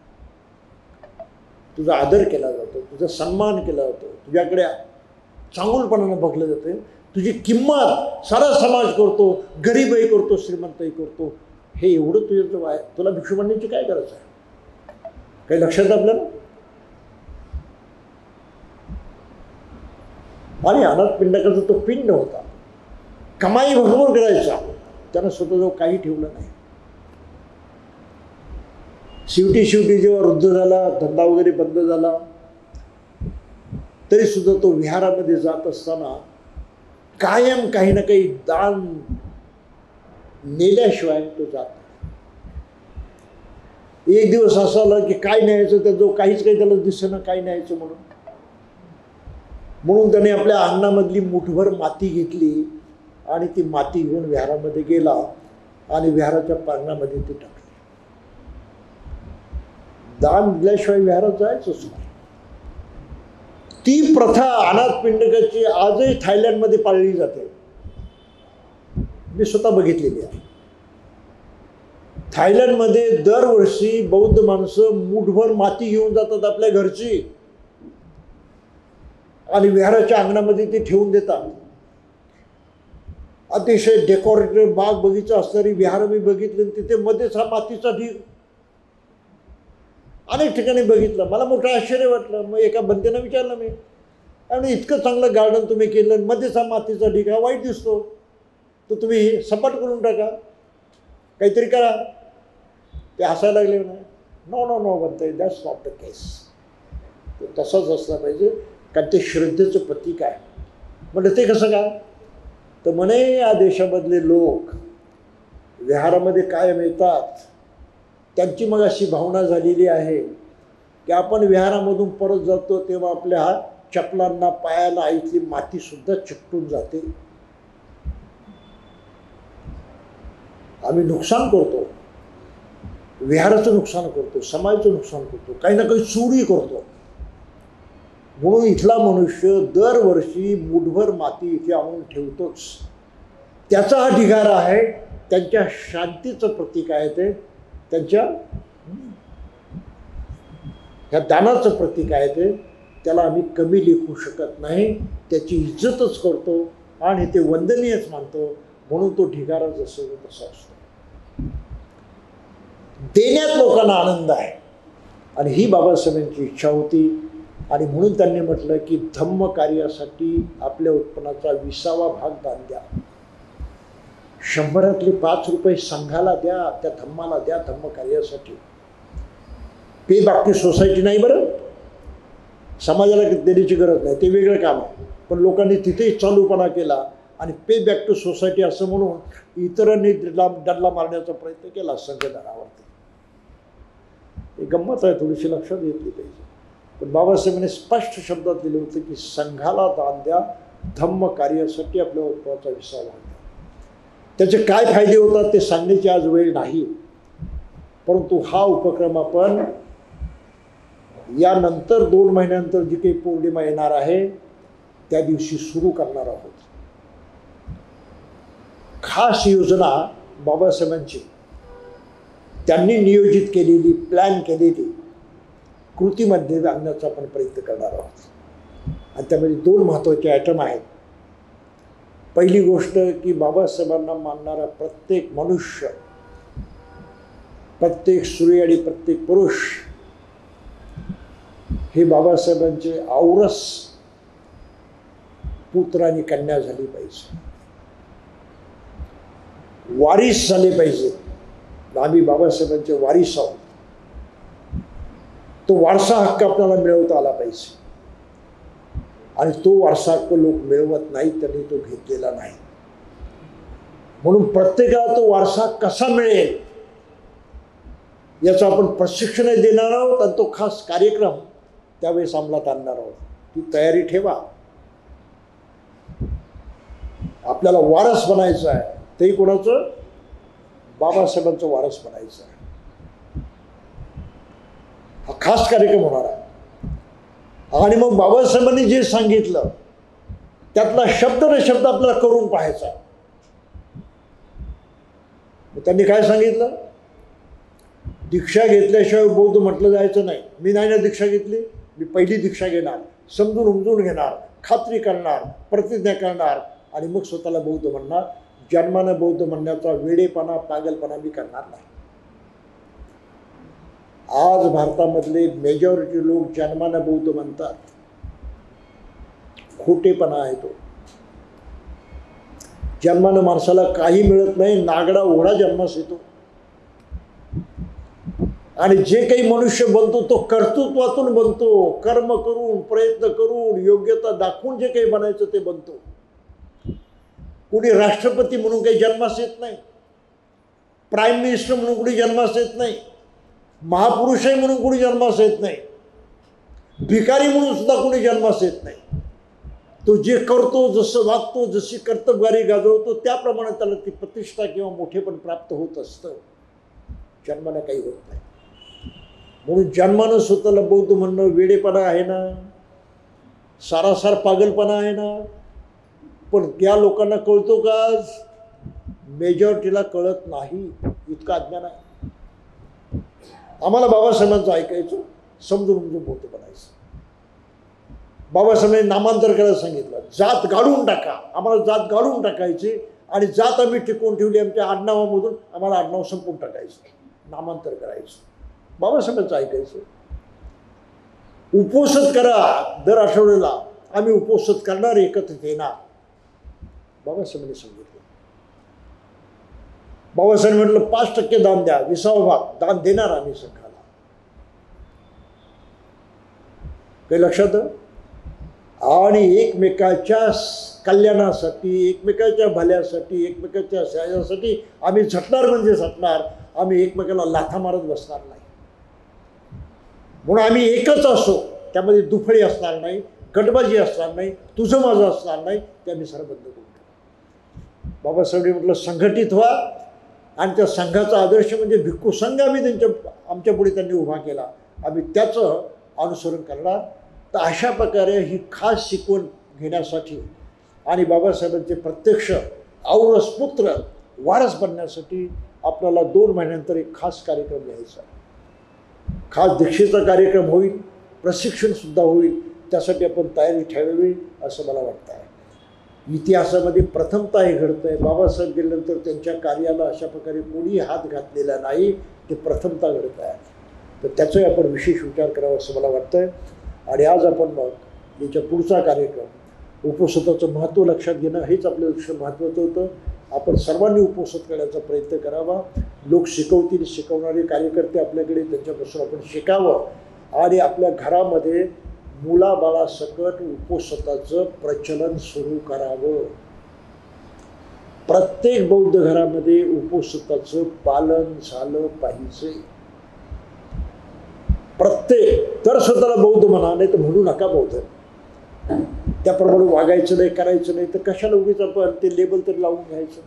तुझा आदर केला जातो, तुझा सन्मान केला जातो, तुझ्याकडे चांगुलपणानं बघलं जातं, तुझी किंमत सारा समाज करतो, गरीबही करतो, श्रीमंतही करतो. हे एवढं तुझं जो आहे, तुला भिक्षू बनण्याची काय गरज आहे? काही लक्षात आपल्याला. आणि अनाथ पिंडकाचा तो पिंड होता, कमाई भरपूर करायचा, त्यानं स्वतःजवळ काही ठेवलं नाही. शेवटी जेव्हा वृद्ध झाला, धंदा वगैरे बंद झाला, तरी सुद्धा तो विहारामध्ये जात असताना कायम काही ना काही दान नेल्याशिवाय तो जात नाही. एक दिवस असं आलं की काय न्यायचं, त्याजवळ काहीच काही त्याला दिसेना, काय न्यायचं म्हणून त्याने आपल्या अंगणामधली मुठभर माती घेतली आणि ती माती घेऊन विहारामध्ये गेला आणि विहाराच्या प्रांगणामध्ये ती टाकली. दान दिल्याशिवाय विहारात जायचंच नाही. ती प्रथा अनाथ पिंडकाची आजही थायलंडमध्ये पाळली जाते, मी स्वतः बघितलेली आहे. थायलंडमध्ये दरवर्षी बौद्ध माणसं मूठभर माती घेऊन जातात आपल्या घरची आणि विहाराच्या अंगणामध्ये ते ठेवून देतात. अतिशय डेकोरेटेड बाग बगीचा असणारी विहार मी बघितली. तिथे मध्येच हा मातीचा ढीग अनेक ठिकाणी बघितलं. मला मोठं आश्चर्य वाटलं. मग एका बंदेनं विचारलं मी, आणि इतकं चांगलं गार्डन तुम्ही केलं, मध्येच हा मातीचा ढीग, हा वाईट दिसतो, तो तुम्ही सपाट करून टाका, काहीतरी करा. ते हसायला लागले ना. नो नो नो म्हणते, दॅट्स नॉट द केस. तो तसंच असला पाहिजे, कारण ते श्रद्धेचं प्रतीक आहे. म्हणजे ते कसं काय? तर म्हणे या देशामधले लोक विहारामध्ये कायम येतात. त्यांची मग अशी भावना झालेली आहे की आपण विहारामधून परत जातो तेव्हा आपल्या चपलांना पायाला इथली मातीसुद्धा चिकटून जाते. आम्ही नुकसान करतो, विहाराचं नुकसान करतो, समाजाचं नुकसान करतो, काही ना काही चोरी करतो. म्हणून इथला मनुष्य दरवर्षी मूठभर माती इथे आणून ठेवतोच. त्याचा हा ढिगारा आहे, त्यांच्या शांतीचं प्रतीक आहे, ते त्यांच्या ह्या दानाचं प्रतीक आहे. ते त्याला आम्ही कमी लेखू शकत नाही. त्याची इज्जतच करतो आणि ते वंदनीयच मानतो. म्हणून तो ढिगारा जसं तसा असतो. देण्यात लोकांना आनंद आहे आणि ही बाबासाहेबांची इच्छा होती. आणि म्हणून त्यांनी म्हटलं की धम्म कार्यासाठी आपल्या उत्पन्नाचा 20वा भाग दान द्या. 100तले 5 रुपये संघाला द्या, त्या धम्माला द्या, धम्म कार्यासाठी. पे बॅक टू सोसायटी नाही बरं, समाजाला देण्याची गरज नाही, ते वेगळं काम आहे. पण लोकांनी तिथेही चालूपणा केला आणि पे बॅक टू सोसायटी असं म्हणून इतरांनी डल्ला मारण्याचा प्रयत्न केला संघटनावरती. हे गंमत आहे, थोडीशी लक्षात घेतली पाहिजे. पण बाबासाहेबांनी स्पष्ट शब्दात दिलं होतं की संघाला दान द्या, धम्म कार्यासाठी आपल्या उत्पन्नाचा 20वा भाग द्या. त्याचे काय फायदे होतात ते सांगण्याची आज वेळ नाही. परंतु हा उपक्रम आपण यानंतर 2 महिन्यानंतर जी काही पौर्णिमा येणार आहे त्या दिवशी सुरू करणार आहोत. खास योजना बाबासाहेबांची त्यांनी नियोजित केलेली, प्लॅन केलेली कृतीमध्ये आणण्याचा आपण प्रयत्न करणार आहोत. आणि त्यामध्ये 2 महत्त्वाचे आयटम आहेत. पहिली गोष्ट की बाबासाहेबांना मानणारा प्रत्येक मनुष्य, प्रत्येक स्त्री आणि प्रत्येक पुरुष हे बाबासाहेबांचे औरस पुत्र आणि कन्या झाली पाहिजे, वारीस झाले पाहिजे. आम्ही बाबासाहेबांचे वारीस आहोत. तो वारसा हक्क आपल्याला मिळवता आला पाहिजे आणि तो वारसा हक्क लोक मिळवत नाही, त्यांनी तो घेतलेला नाही. म्हणून प्रत्येकाला तो वारसा कसा मिळेल याचं आपण प्रशिक्षण देणार आहोत आणि तो खास कार्यक्रम त्यावेळेस अंमलात आणणार आहोत. ती तयारी ठेवा. आपल्याला वारस बनायचं आहे, तेही कोणाचं? बाबासाहेबांचं वारस बनायचं आहे. हा खास कार्यक्रम होणार आहे. आणि मग बाबासाहेबांनी जे सांगितलं त्यातला शब्द न शब्द आपल्याला करून पाहायचा. त्यांनी काय सांगितलं? दीक्षा घेतल्याशिवाय बौद्ध म्हटलं जायचं नाही. मी नाही ना दीक्षा घेतली, मी पहिली दीक्षा घेणार, समजून उमजून घेणार, खात्री करणार, प्रतिज्ञा करणार आणि मग स्वतःला बौद्ध म्हणणार. जन्मानं बौद्ध म्हणण्याचा वेडेपणा, पागलपणा मी करणार नाही. आज भारतामधले मेजॉरिटी लोक जन्मानं बौद्ध म्हणतात. खोटेपणा आहे तो. जन्मानं माणसाला काही मिळत नाही, नागडा ओढा जन्मास येतो. आणि जे काही मनुष्य बनतो तो कर्तृत्वातून बनतो, कर्म करून, प्रयत्न करून, योग्यता दाखवून जे काही बनायचं ते बनतो. कुणी राष्ट्रपती म्हणून काही जन्मास येत नाही, प्राईम मिनिस्टर म्हणून कुणी जन्मास येत नाही, महापुरुषही म्हणून कुणी जन्मास येत नाही, भिकारी म्हणून सुद्धा कुणी जन्मास येत नाही. तो जे करतो, जसं वागतो, जशी कर्तबगारी गाजवतो त्याप्रमाणे त्याला ती प्रतिष्ठा किंवा मोठेपण प्राप्त होत असतं. जन्माला काही होत नाही. म्हणून जन्मानं स्वतःला बौद्ध म्हणणं वेडेपणा आहे ना, सारासार पागलपणा आहे ना. पण त्या लोकांना कळतो का? मेजॉरिटीला कळत नाही. इतकं अज्ञान आहे. आम्हाला बाबासाहेबांचं ऐकायचं, समजून मोठं बनायचं. बाबासाहेबांनी नामांतर करायला सांगितलं, जात गाडून टाका. आम्हाला जात गाडून टाकायची आणि जात आम्ही टिकवून ठेवली आमच्या आडनावामधून. आम्हाला आडनाव संपवून टाकायचं, नामांतर करायचं. बाबासाहेबांचं ऐकायचं. उपोषित करा, दर आठवड्याला आम्ही उपोषित करणार, एकत्रित येणार. बाबासाहेबांनी सांगितलं. बाबासाहेब म्हटलं 5% दान द्या, 20वा भाग दान देणार आम्ही संघाला. काही लक्षात. आणि एकमेकाच्या कल्याणासाठी, एकमेकाच्या भल्यासाठी, एकमेकाच्या सहाय्यासाठी आम्ही झटणार म्हणजे झटणार. आम्ही एकमेकाला लाथा मारत बसणार नाही. म्हणून आम्ही एकच असो, त्यामध्ये दुफळी असणार नाही, गटबाजी असणार नाही, तुझं माझं असणार नाही. ते आम्ही सर्व बंद करू. बाबासाहेबांनी म्हटलं संघटित व्हा. आणि त्या संघाचा आदर्श म्हणजे भिक्खू संघ आम्ही आमच्या पुढे त्यांनी उभा केला. आम्ही त्याचं अनुसरण करणार. तर अशा प्रकारे ही खास शिकवण घेण्यासाठी आणि बाबासाहेबांचे प्रत्यक्ष औरस पुत्र वारस बनण्यासाठी आपल्याला 2 महिन्यानंतर एक खास कार्यक्रम घ्यायचा. खास दीक्षेचा कार्यक्रम होईल, प्रशिक्षणसुद्धा होईल. त्यासाठी आपण तयारी ठेवावी असं मला वाटतं आहे. इतिहासामध्ये प्रथमतः हे घडतं आहे. बाबासाहेब गेल्यानंतर त्यांच्या कार्याला अशा प्रकारे कोणी हात घातलेला नाही. ते प्रथमतः घडत आहे. तर त्याचाही आपण विशेष विचार करावा असं मला वाटतं आहे. आणि आज आपण मग याच्या पुढचा कार्यक्रम उपोषिताचं महत्त्व लक्षात घेणं हेच आपलं लक्ष महत्त्वाचं होतं. आपण सर्वांनी उपोषित करण्याचा प्रयत्न करावा. लोक शिकवतील, शिकवणारे कार्यकर्ते आपल्याकडे, त्यांच्यापासून आपण शिकावं. आणि आपल्या घरामध्ये मुलाबाळासकट उपोषिताचं प्रचलन सुरू करावं. प्रत्येक बौद्ध घरामध्ये उपोषिताचं पालन झालं पाहिजे. प्रत्येक, तर स्वतःला बौद्ध म्हणा, नाही तर म्हणू नका बौद्ध. त्याप्रमाणे वागायचं नाही, करायचं नाही. तर कशाला उगीच आपण ते लेबल तरी लावून घ्यायचं.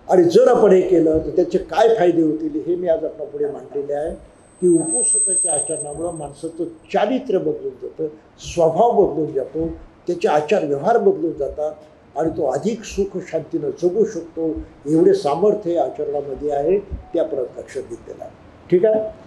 आणि जर आपण हे केलं तर त्याचे काय फायदे होतील हे मी आज आपल्या पुढे मांडलेले आहे. की उपोषिताच्या आचरणामुळं माणसाचं चारित्र्य बदलून जातं, स्वभाव बदलून जातो, त्याचे आचार व्यवहार बदलून जातात आणि तो अधिक सुख शांतीनं जगू शकतो. एवढे सामर्थ्य आचरणामध्ये आहे. ते आपण लक्षात घेतलेलं आहे. ठीक आहे.